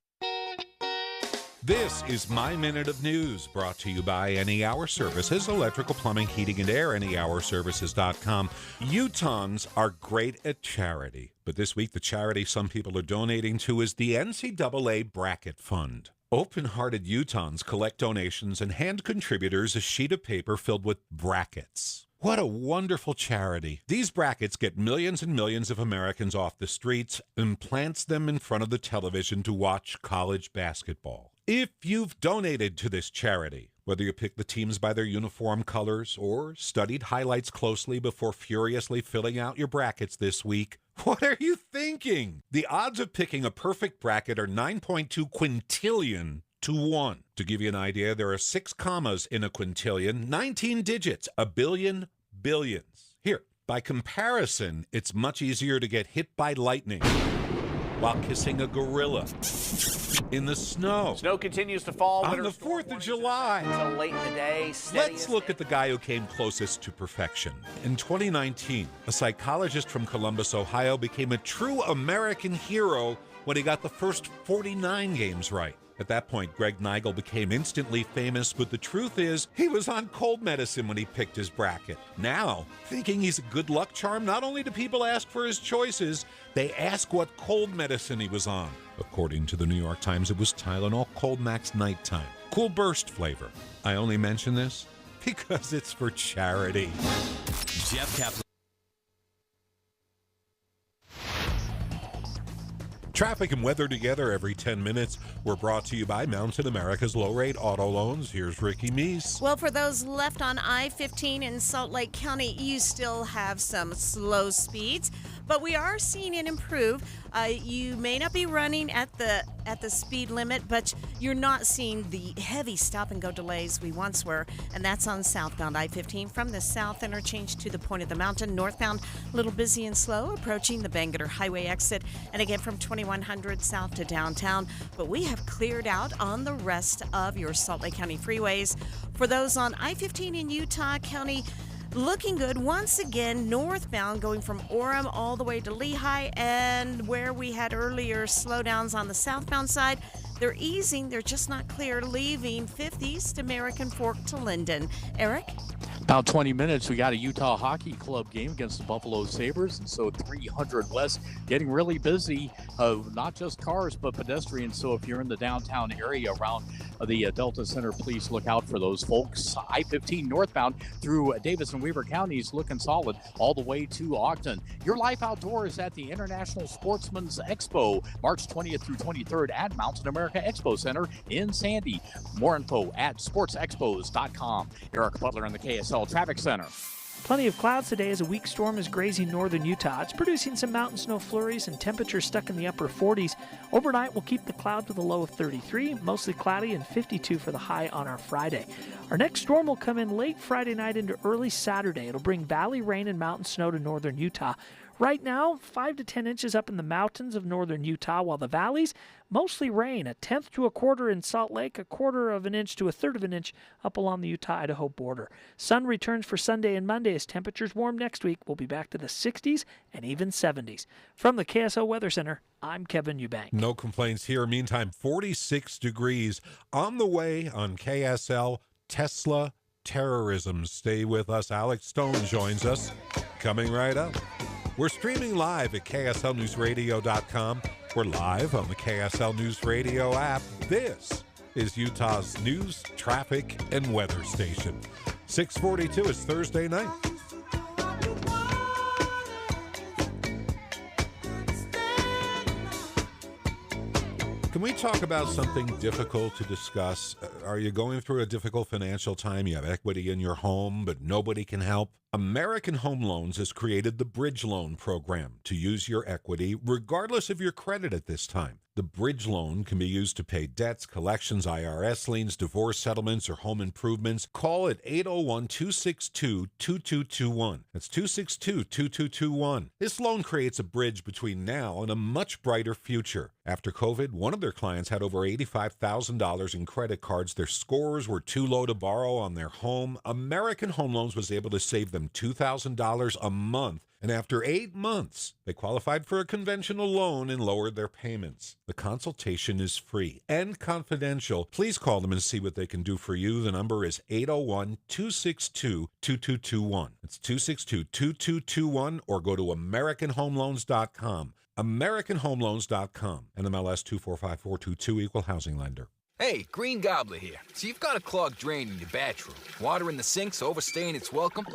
Speaker 4: This is My Minute of News, brought to you by Any Hour Services, electrical, plumbing, heating, and air, anyhourservices.com. Utahns are great at charity, but this week the charity some people are donating to is the NCAA Bracket Fund. Open-hearted Utahns collect donations and hand contributors a sheet of paper filled with brackets. What a wonderful charity. These brackets get millions and millions of Americans off the streets and plants them in front of the television to watch college basketball. If you've donated to this charity, whether you picked the teams by their uniform colors or studied highlights closely before furiously filling out your brackets this week, what are you thinking? The odds of picking a perfect bracket are 9.2 quintillion to 1. To give you an idea, there are 6 commas in a quintillion, 19 digits, a billion billions. Here, by comparison, it's much easier to get hit by lightning while kissing a gorilla in the snow.
Speaker 24: Snow continues to fall
Speaker 4: on the 4th of July.
Speaker 24: Until late in the day.
Speaker 4: Let's look at the guy who came closest to perfection. In 2019, a psychologist from Columbus, Ohio, became a true American hero when he got the first 49 games right. At that point, Greg Nigel became instantly famous, but the truth is he was on cold medicine when he picked his bracket. Now, thinking he's a good luck charm, not only do people ask for his choices, they ask what cold medicine he was on. According to the New York Times, it was Tylenol Cold Max Nighttime, cool burst flavor. I only mention this because it's for charity.
Speaker 6: Jeff Caplan.
Speaker 4: Traffic and weather together every 10 minutes. We're brought to you by Mountain America's low-rate auto loans. Here's Ricky Meese.
Speaker 5: Well, for those left on I-15 in Salt Lake County, you still have some slow speeds, but we are seeing it improve. You may not be running at the speed limit, but you're not seeing the heavy stop-and-go delays we once were, and that's on southbound I-15 from the south interchange to the point of the mountain. Northbound, a little busy and slow, approaching the Bangerter Highway exit, and again from 2100 south to downtown. But we have cleared out on the rest of your Salt Lake County freeways. For those on I-15 in Utah County, looking good once again, northbound going from Orem all the way to Lehigh, and where we had earlier slowdowns on the southbound side, they're easing, they're just not clear, leaving 5th East American Fork to Linden. Eric?
Speaker 7: About 20 minutes, we got a Utah Hockey Club game against the Buffalo Sabres, and so 300 west, getting really busy, not just cars, but pedestrians. So if you're in the downtown area around the Delta Center, please look out for those folks. I-15 northbound through Davis and Weaver counties looking solid all the way to Ogden. Your Life Outdoors at the International Sportsman's Expo, March 20th through 23rd at Mountain America Expo Center in Sandy. More info at sportsexpos.com. Eric Butler in the KSL Traffic Center.
Speaker 9: Plenty of clouds today as a weak storm is grazing northern Utah. It's producing some mountain snow flurries and temperatures stuck in the upper 40s. Overnight, we'll keep the clouds with a low of 33, mostly cloudy, and 52 for the high on our Friday. Our next storm will come in late Friday night into early Saturday. It'll bring valley rain and mountain snow to northern Utah. Right now, 5 to 10 inches up in the mountains of northern Utah, while the valleys, mostly rain, 1/10 to 1/4 in Salt Lake, 1/4 of an inch to 1/3 of an inch up along the Utah-Idaho border. Sun returns for Sunday and Monday as temperatures warm next week. We'll be back to the 60s and even 70s. From the KSL Weather Center, I'm Kevin Eubank.
Speaker 4: No complaints here. Meantime, 46 degrees on the way on KSL. Tesla terrorism. Stay with us. Alex Stone joins us. Coming right up. We're streaming live at KSLNewsRadio.com. We're live on the KSL News Radio app. This is Utah's news, traffic, and weather station. 6:42 is Thursday night. Can we talk about something difficult to discuss? Are you going through a difficult financial time? You have equity in your home, but nobody can help? American Home Loans has created the Bridge Loan Program to use your equity regardless of your credit at this time. The Bridge Loan can be used to pay debts, collections, IRS liens, divorce settlements, or home improvements. Call at 801-262-2221. That's 262-2221. This loan creates a bridge between now and a much brighter future. After COVID, one of their clients had over $85,000 in credit cards. Their scores were too low to borrow on their home. American Home Loans was able to save them $2,000 a month. And after 8 months, they qualified for a conventional loan and lowered their payments. The consultation is free and confidential. Please call them and see what they can do for you. The number is 801-262-2221. It's 262-2221, or go to AmericanHomeLoans.com. AmericanHomeLoans.com. NMLS 245422, Equal Housing Lender.
Speaker 10: Hey, Green Gobbler here. So you've got a clogged drain in your bathroom. Water in the sink's overstaying its welcome.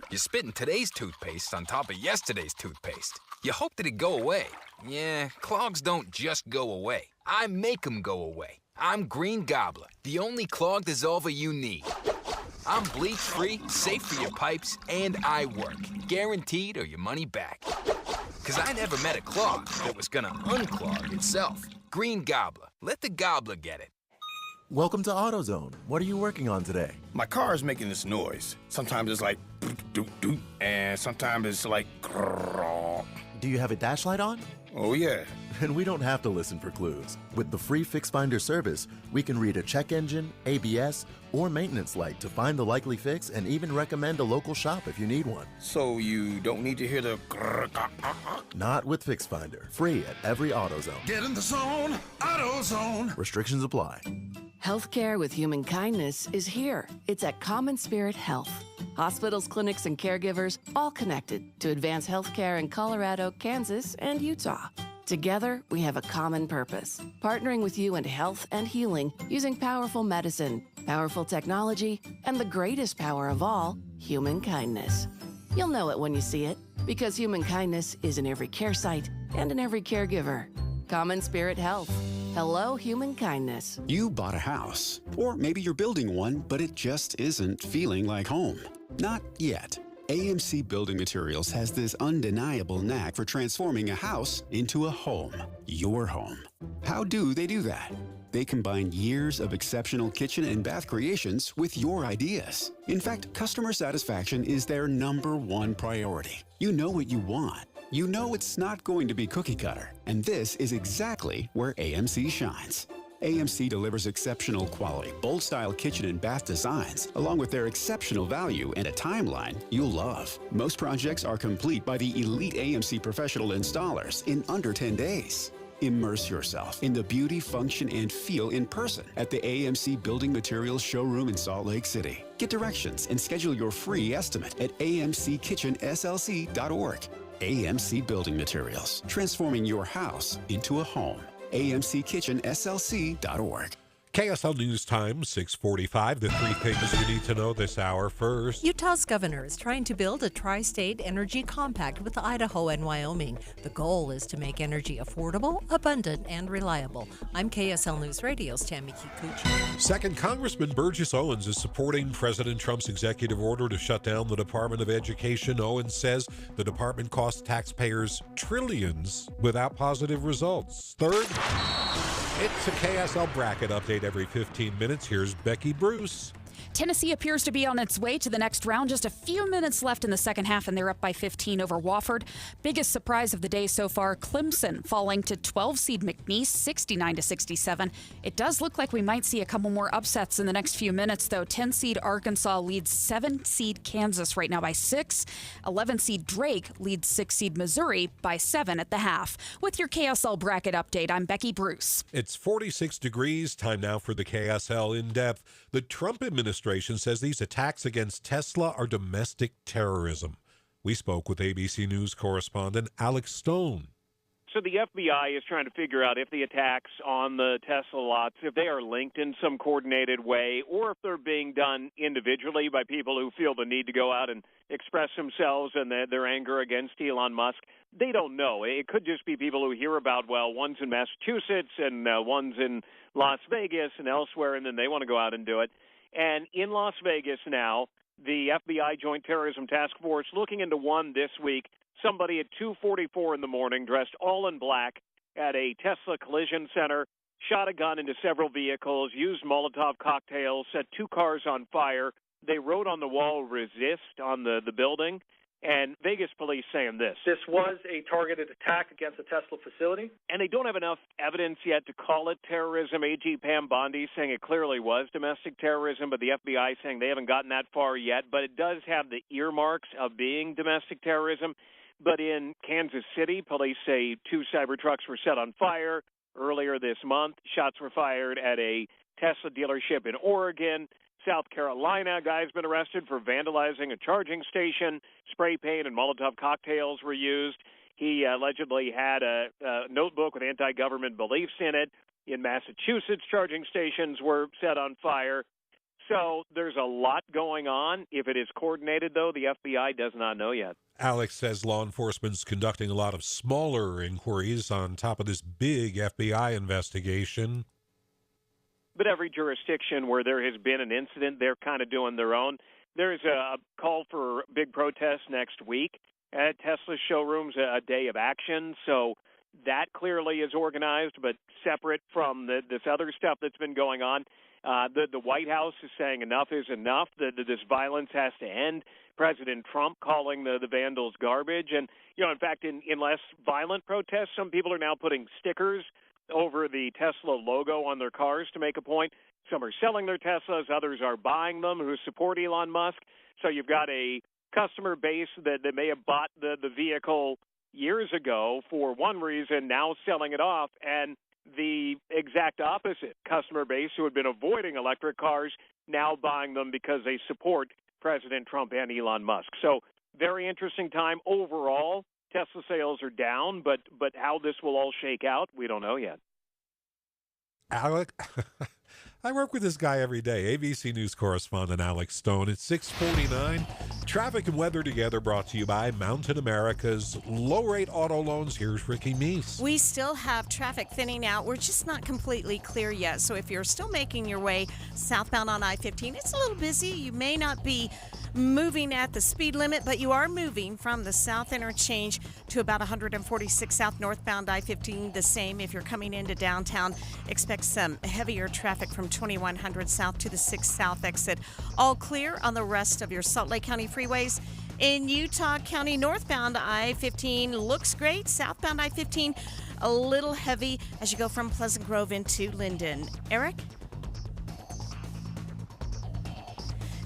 Speaker 10: You're spitting today's toothpaste on top of yesterday's toothpaste. You hope that it'd go away. Yeah, clogs don't just go away. I make them go away. I'm Green Gobbler, the only clog dissolver you need. I'm bleach-free, safe for your pipes, and I work. Guaranteed or your money back. Because I never met a clog that was gonna unclog itself. Green Gobbler. Let the gobbler get it.
Speaker 20: Welcome to AutoZone. What are you working on today?
Speaker 21: My car is making this noise. Sometimes it's like doot doot, and sometimes it's like.
Speaker 20: Do you have a dash light on?
Speaker 21: Oh, yeah.
Speaker 20: And we don't have to listen for clues. With the free Fix Finder service, we can read a check engine, ABS, or maintenance light to find the likely fix and even recommend a local shop if you need one.
Speaker 21: So you don't need to hear the...
Speaker 20: Not with Fix Finder. Free at every AutoZone.
Speaker 22: Get in the zone, AutoZone.
Speaker 20: Restrictions apply.
Speaker 11: Healthcare with human kindness is here. It's at Common Spirit Health. Hospitals, clinics, and caregivers all connected to advance healthcare in Colorado, Kansas, and Utah. Together, we have a common purpose, partnering with you in health and healing using powerful medicine, powerful technology, and the greatest power of all, human kindness. You'll know it when you see it, because human kindness is in every care site and in every caregiver. Common Spirit Health. Hello, human kindness.
Speaker 12: You bought a house, or maybe you're building one, but it just isn't feeling like home. Not yet. AMC Building Materials has this undeniable knack for transforming a house into a home, your home. How do they do that? They combine years of exceptional kitchen and bath creations with your ideas. In fact, customer satisfaction is their #1 priority. You know what you want. You know it's not going to be cookie cutter, and this is exactly where AMC shines. AMC delivers exceptional quality, bold-style kitchen and bath designs, along with their exceptional value and a timeline you'll love. Most projects are complete by the elite AMC professional installers in under 10 days. Immerse yourself in the beauty, function, and feel in person at the AMC Building Materials showroom in Salt Lake City. Get directions and schedule your free estimate at amckitchenslc.org. AMC Building Materials, transforming your house into a home. amckitchenslc.org.
Speaker 4: KSL News Time, 6:45. The three things you need to know this hour. First,
Speaker 31: Utah's governor is trying to build a tri-state energy compact with Idaho and Wyoming. The goal is to make energy affordable, abundant, and reliable. I'm KSL News Radio's Tammy Kikuchi.
Speaker 4: second, Congressman Burgess Owens is supporting President Trump's executive order to shut down the Department of Education. Owens says the department costs taxpayers trillions without positive results. Third, it's a KSL bracket update every 15 minutes. Here's Becky Bruce.
Speaker 1: Tennessee appears to be on its way to the next round. Just a few minutes left in the second half, and they're up by 15 over Wofford. Biggest surprise of the day so far, Clemson falling to 12-seed McNeese, 69-67. It does look like we might see a couple more upsets in the next few minutes, though. 10-seed Arkansas leads 7-seed Kansas right now by 6. 11-seed Drake leads 6-seed Missouri by 7 at the half. With your KSL bracket update, I'm Becky Bruce.
Speaker 4: It's 46 degrees. Time now for the KSL In-Depth. The Trump administration says these attacks against Tesla are domestic terrorism. We spoke with ABC News correspondent Alex Stone.
Speaker 13: So the FBI is trying to figure out if the attacks on the Tesla lots, if they are linked in some coordinated way, or if they're being done individually by people who feel the need to go out and express themselves and their anger against Elon Musk. They don't know. It could just be people who hear about, well, one's in Massachusetts and one's in Las Vegas and elsewhere, and then they want to go out and do it. And in Las Vegas now, the FBI Joint Terrorism Task Force looking into one this week. Somebody at 2:44 in the morning, dressed all in black, at a Tesla collision center, shot a gun into several vehicles, used Molotov cocktails, set 2 cars on fire. They wrote on the wall, "Resist," on the building. And Vegas police saying this.
Speaker 14: This was a targeted attack against a Tesla facility.
Speaker 13: And they don't have enough evidence yet to call it terrorism. AG Pam Bondi saying it clearly was domestic terrorism, but the FBI saying they haven't gotten that far yet. But it does have the earmarks of being domestic terrorism. But in Kansas City, police say 2 Cybertrucks were set on fire. Earlier this month, shots were fired at a Tesla dealership in Oregon. South Carolina, a guy's been arrested for vandalizing a charging station. Spray paint and Molotov cocktails were used. He allegedly had a notebook with anti-government beliefs in it. In Massachusetts, charging stations were set on fire. So there's a lot going on. If it is coordinated, though, the FBI does not know yet.
Speaker 4: Alex says law enforcement's conducting a lot of smaller inquiries on top of this big FBI investigation.
Speaker 13: But every jurisdiction where there has been an incident, they're kind of doing their own. There's a call for big protests next week at Tesla showrooms, a day of action. So that clearly is organized, but separate from this other stuff that's been going on. The White House is saying enough is enough, that this violence has to end. President Trump calling the vandals garbage. And, in fact, in less violent protests, some people are now putting stickers over the Tesla logo on their cars to make a point. Some are selling their Teslas, others are buying them who support Elon Musk. So you've got a customer base that may have bought the vehicle years ago for one reason, now selling it off, and the exact opposite customer base who had been avoiding electric cars now buying them because they support President Trump and Elon Musk. So very interesting time overall. Tesla sales are down, but how this will all shake out, we don't know yet.
Speaker 4: Alec, I work with this guy every day, ABC News correspondent Alex Stone. It's 6:49. Traffic and weather together brought to you by Mountain America's low-rate auto loans. Here's Ricky Meese.
Speaker 5: We still have traffic thinning out. We're just not completely clear yet. So if you're still making your way southbound on I-15, it's a little busy. You may not be moving at the speed limit, but you are moving from the south interchange to about 146 south northbound I-15. The same if you're coming into downtown. Expect some heavier traffic from 2100 south to the 6 south exit. All clear on the rest of your Salt Lake County freeways. In Utah County, northbound I-15 looks great. Southbound I-15 a little heavy as you go from Pleasant Grove into Linden. Eric?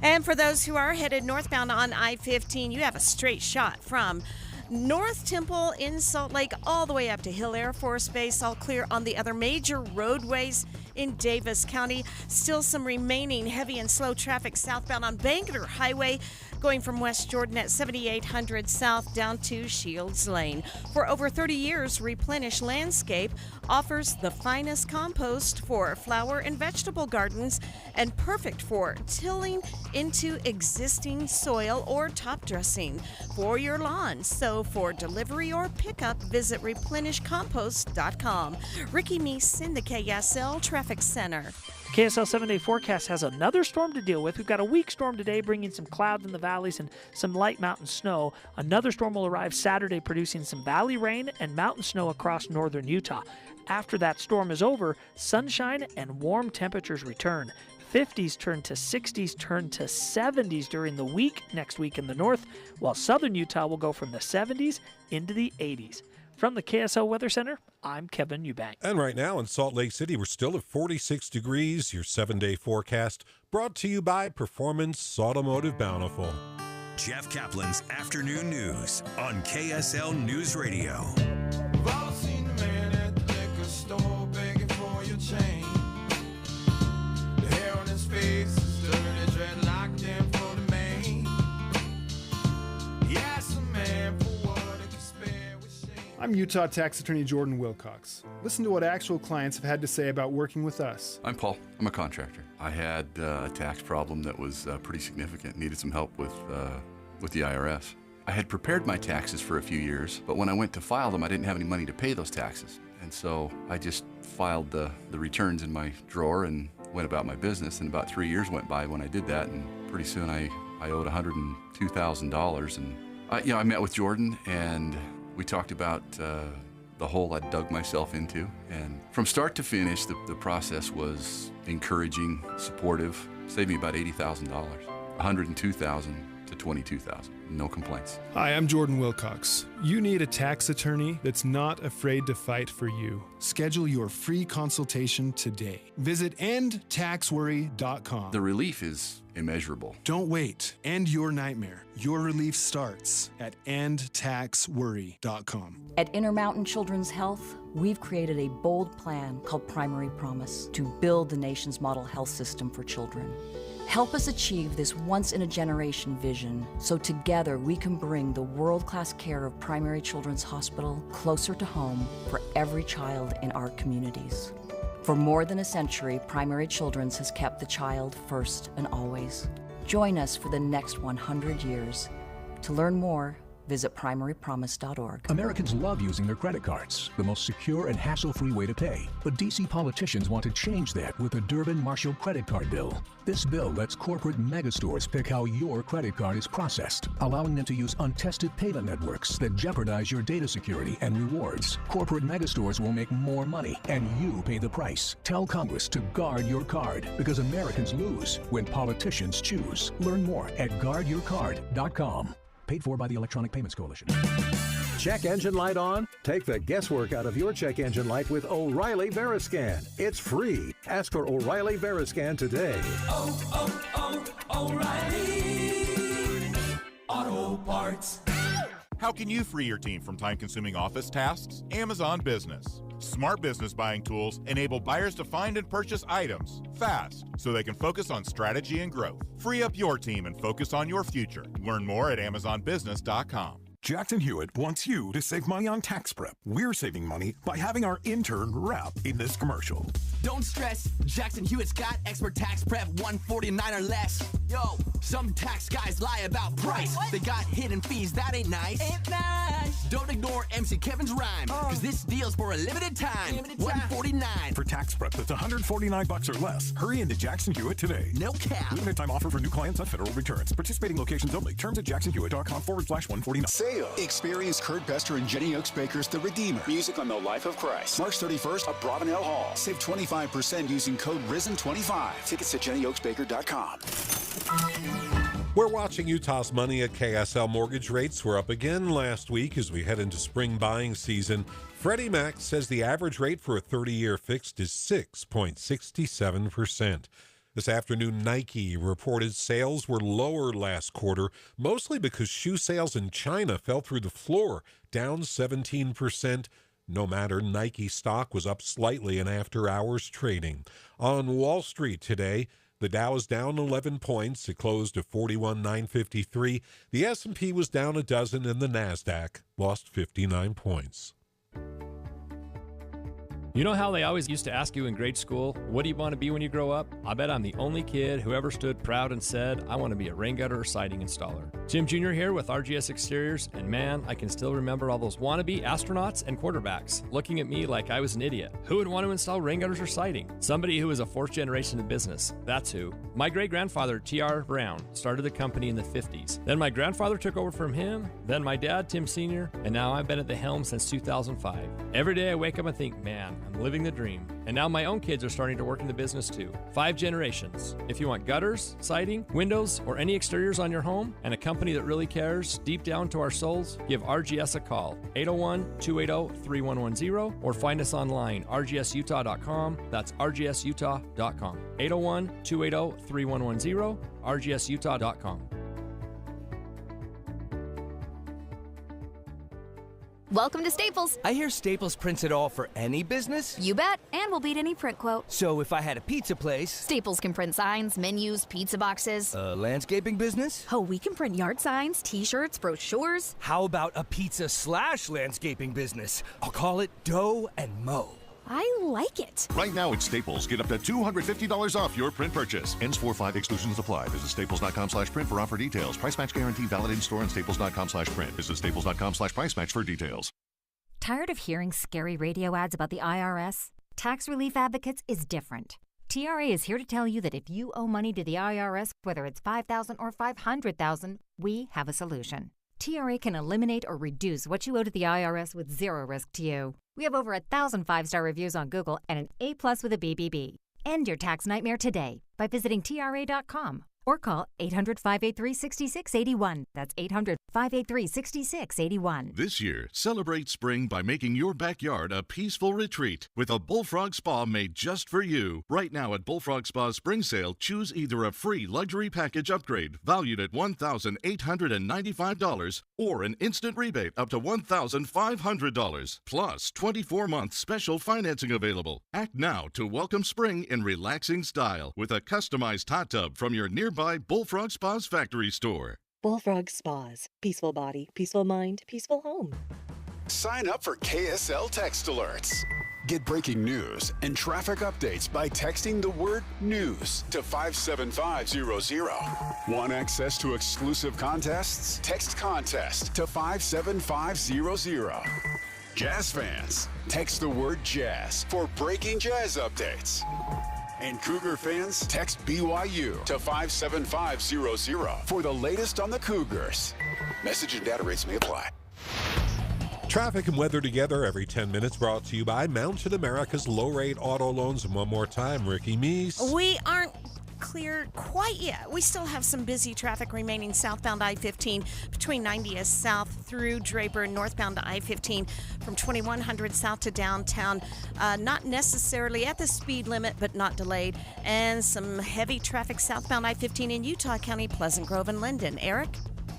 Speaker 5: And for those who are headed northbound on I-15, you have a straight shot from North Temple in Salt Lake all the way up to Hill Air Force Base, all clear on the other major roadways in Davis County. Still some remaining heavy and slow traffic southbound on Bangerter Highway, going from West Jordan at 7800 south down to Shields Lane. For over 30 years, Replenish Landscape offers the finest compost for flower and vegetable gardens and perfect for tilling into existing soil or top dressing for your lawn. So for delivery or pickup, visit replenishcompost.com. Ricky Meese in the KSL Traffic Center.
Speaker 9: KSL 7-day forecast has another storm to deal with. We've got a weak storm today, bringing some clouds in the valleys and some light mountain snow. Another storm will arrive Saturday, producing some valley rain and mountain snow across northern Utah. After that storm is over, sunshine and warm temperatures return. 50s turn to 60s, turn to 70s during the week next week in the north, while southern Utah will go from the 70s into the 80s. From the KSL Weather Center, I'm Kevin Eubank.
Speaker 4: And right now in Salt Lake City, we're still at 46 degrees. Your 7-day forecast brought to you by Performance Automotive Bountiful.
Speaker 6: Jeff Kaplan's Afternoon News on KSL News Radio.
Speaker 22: We've all seen the man at the liquor store begging for your change. The hair on his face is dirty, dreadlocked in for the main. He asked a man for what he could spare with shame.
Speaker 2: I'm Utah Tax Attorney Jordan Wilcox. Listen to what actual clients have had to say about working with us.
Speaker 15: I'm Paul. I'm a contractor. I had a tax problem that was pretty significant. Needed some help with the IRS. I had prepared my taxes for a few years, but when I went to file them, I didn't have any money to pay those taxes. And so I just filed the returns in my drawer and went about my business. And about 3 years went by when I did that, and pretty soon I owed $102,000. And I met with Jordan, and we talked about the hole I dug myself into. And from start to finish, the process was encouraging, supportive, saved me about $80,000, $102,000 to $22,000. No complaints.
Speaker 2: Hi, I'm Jordan Wilcox. You need a tax attorney that's not afraid to fight for you. Schedule your free consultation today. Visit endtaxworry.com.
Speaker 15: The relief is immeasurable.
Speaker 2: Don't wait. End your nightmare. Your relief starts at endtaxworry.com.
Speaker 16: At Intermountain Children's Health, we've created a bold plan called Primary Promise to build the nation's model health system for children. Help us achieve this once-in-a-generation vision so together we can bring the world-class care of Primary Children's Hospital closer to home for every child in our communities. For more than a century, Primary Children's has kept the child first and always. Join us for the next 100 years. To learn more, Visit primarypromise.org.
Speaker 3: Americans love using their credit cards, the most secure and hassle-free way to pay. But D.C. politicians want to change that with the Durbin-Marshall credit card bill. This bill lets corporate megastores pick how your credit card is processed, allowing them to use untested payment networks that jeopardize your data security and rewards. Corporate megastores will make more money, and you pay the price. Tell Congress to guard your card, because Americans lose when politicians choose. Learn more at guardyourcard.com. Paid for by the Electronic Payments Coalition.
Speaker 8: Check engine light on? Take the guesswork out of your check engine light with O'Reilly Veriscan. It's free. Ask for O'Reilly Veriscan today.
Speaker 22: O'Reilly Auto Parts.
Speaker 17: How can you free your team from time-consuming office tasks? Amazon Business. Smart business buying tools enable buyers to find and purchase items fast so they can focus on strategy and growth. Free up your team and focus on your future. Learn more at AmazonBusiness.com.
Speaker 18: Jackson Hewitt wants you to save money on tax prep. We're saving money by having our intern rap in this commercial.
Speaker 19: Don't stress, Jackson Hewitt's got expert tax prep, $149 or less. Yo, some tax guys lie about price. What? They got hidden fees, that ain't nice. Ain't nice. Don't ignore MC Kevin's rhyme, cause this deal's for a limited time. $149.
Speaker 18: For tax prep that's $149 or less, hurry into Jackson Hewitt today.
Speaker 19: No cap.
Speaker 18: Limited time offer for new clients on federal returns. Participating locations only. Terms at jacksonhewitt.com/149.
Speaker 12: Sale. Experience Kurt Bester and Jenny Oaks Baker's The Redeemer. Music on the life of Christ. March 31st at Bravenel Hall. Save 25% using code RISEN25. Tickets at jennyoaksbaker.com.
Speaker 4: We're watching Utah's money at KSL. Mortgage rates were up again last week as we head into spring buying season. Freddie Mac says the average rate for a 30-year fixed is 6.67%. This afternoon, Nike reported sales were lower last quarter, mostly because shoe sales in China fell through the floor, down 17%. No matter, Nike stock was up slightly in after-hours trading. On Wall Street today, the Dow is down 11 points. It closed at 41,953. The S&P was down a dozen, and the NASDAQ lost 59 points.
Speaker 25: You know how they always used to ask you in grade school, what do you want to be when you grow up? I bet I'm the only kid who ever stood proud and said, I want to be a rain gutter or siding installer. Jim Jr. here with RGS Exteriors, and man, I can still remember all those wannabe astronauts and quarterbacks looking at me like I was an idiot. Who would want to install rain gutters or siding? Somebody who was a fourth generation in business. That's who. My great-grandfather, T.R. Brown, started the company in the 50s. Then my grandfather took over from him, then my dad, Tim Sr., and now I've been at the helm since 2005. Every day I wake up and think, man, I'm living the dream. And now my own kids are starting to work in the business too. 5 generations. If you want gutters, siding, windows, or any exteriors on your home, and a company that really cares deep down to our souls, give RGS a call. 801-280-3110 or find us online, rgsutah.com. That's rgsutah.com. 801-280-3110, rgsutah.com.
Speaker 26: Welcome to Staples.
Speaker 27: I hear Staples prints it all for any business?
Speaker 26: You bet, and we'll beat any print quote.
Speaker 27: So if I had a pizza place...
Speaker 26: Staples can print signs, menus, pizza boxes.
Speaker 27: A landscaping business?
Speaker 26: Oh, we can print yard signs, t-shirts, brochures.
Speaker 27: How about a pizza/landscaping business? I'll call it Dough and Mo.
Speaker 26: I like it.
Speaker 31: Right now at Staples, get up to $250 off your print purchase. Ends 4/5 exclusions apply. Visit staples.com/print for offer details. Price match guarantee valid in store and staples.com/print. Visit staples.com/price match for details.
Speaker 28: Tired of hearing scary radio ads about the IRS? Tax Relief Advocates is different. TRA is here to tell you that if you owe money to the IRS, whether it's $5,000 or $500,000, we have a solution. TRA can eliminate or reduce what you owe to the IRS with zero risk to you. We have over 1,000 5-star reviews on Google and an A+ with a BBB. End your tax nightmare today by visiting TRA.com or call 800-583-6681. That's 800-583-6681.
Speaker 31: This year, celebrate spring by making your backyard a peaceful retreat with a Bullfrog Spa made just for you. Right now at Bullfrog Spa's spring sale, choose either a free luxury package upgrade valued at $1,895 or an instant rebate up to $1,500, plus 24-month special financing available. Act now to welcome spring in relaxing style with a customized hot tub from your nearby Bullfrog Spa's factory store.
Speaker 29: Bullfrog Spas. Peaceful body, peaceful mind, peaceful home.
Speaker 12: Sign up for KSL text alerts. Get breaking news and traffic updates by texting the word news to 57500. Want access to exclusive contests? Text contest to 57500. Jazz fans, text the word jazz for breaking jazz updates. And Cougar fans, text BYU to 57500 for the latest on the Cougars. Message and data rates may apply.
Speaker 4: Traffic and weather together every 10 minutes, brought to you by Mountain America's low-rate auto loans. And one more time, Ricky Meese.
Speaker 5: We aren't clear quite yet. We still have some busy traffic remaining southbound I-15 between 90th South through Draper and northbound I-15 from 2100 south to downtown. Not necessarily at the speed limit, but not delayed. And some heavy traffic southbound I-15 in Utah County, Pleasant Grove and Linden. Eric?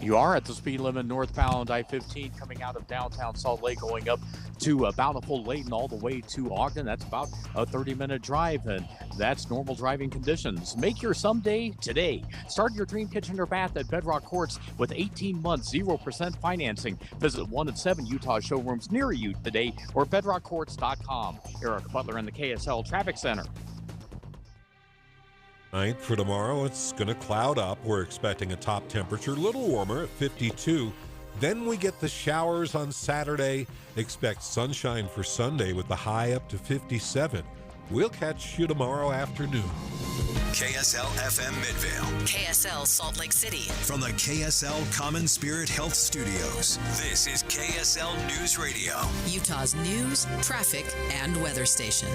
Speaker 1: You are at the speed limit northbound I-15 coming out of downtown Salt Lake going up to Bountiful Lake and all the way to Ogden. That's about a 30-minute drive, and that's normal driving conditions. Make your someday today. Start your dream kitchen or bath at Bedrock Courts with 18 months, 0% financing. Visit 1 of 7 Utah showrooms near you today or bedrockcourts.com. Eric Butler in the KSL Traffic Center.
Speaker 4: Night for tomorrow, it's going to cloud up. We're expecting a top temperature, a little warmer at 52. Then we get the showers on Saturday. Expect sunshine for Sunday with the high up to 57. We'll catch you tomorrow afternoon.
Speaker 6: KSL FM Midvale.
Speaker 31: KSL Salt Lake City.
Speaker 6: From the KSL Common Spirit Health Studios, this is KSL News Radio.
Speaker 31: Utah's news, traffic, and weather station.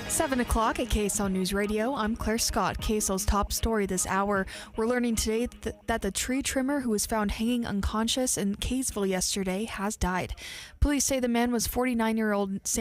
Speaker 7: 7 o'clock at KSL News Radio. I'm Claire Scott. KSL's top story this hour. We're learning today that the tree trimmer who was found hanging unconscious in Kaysville yesterday has died. Police say the man was 49-year-old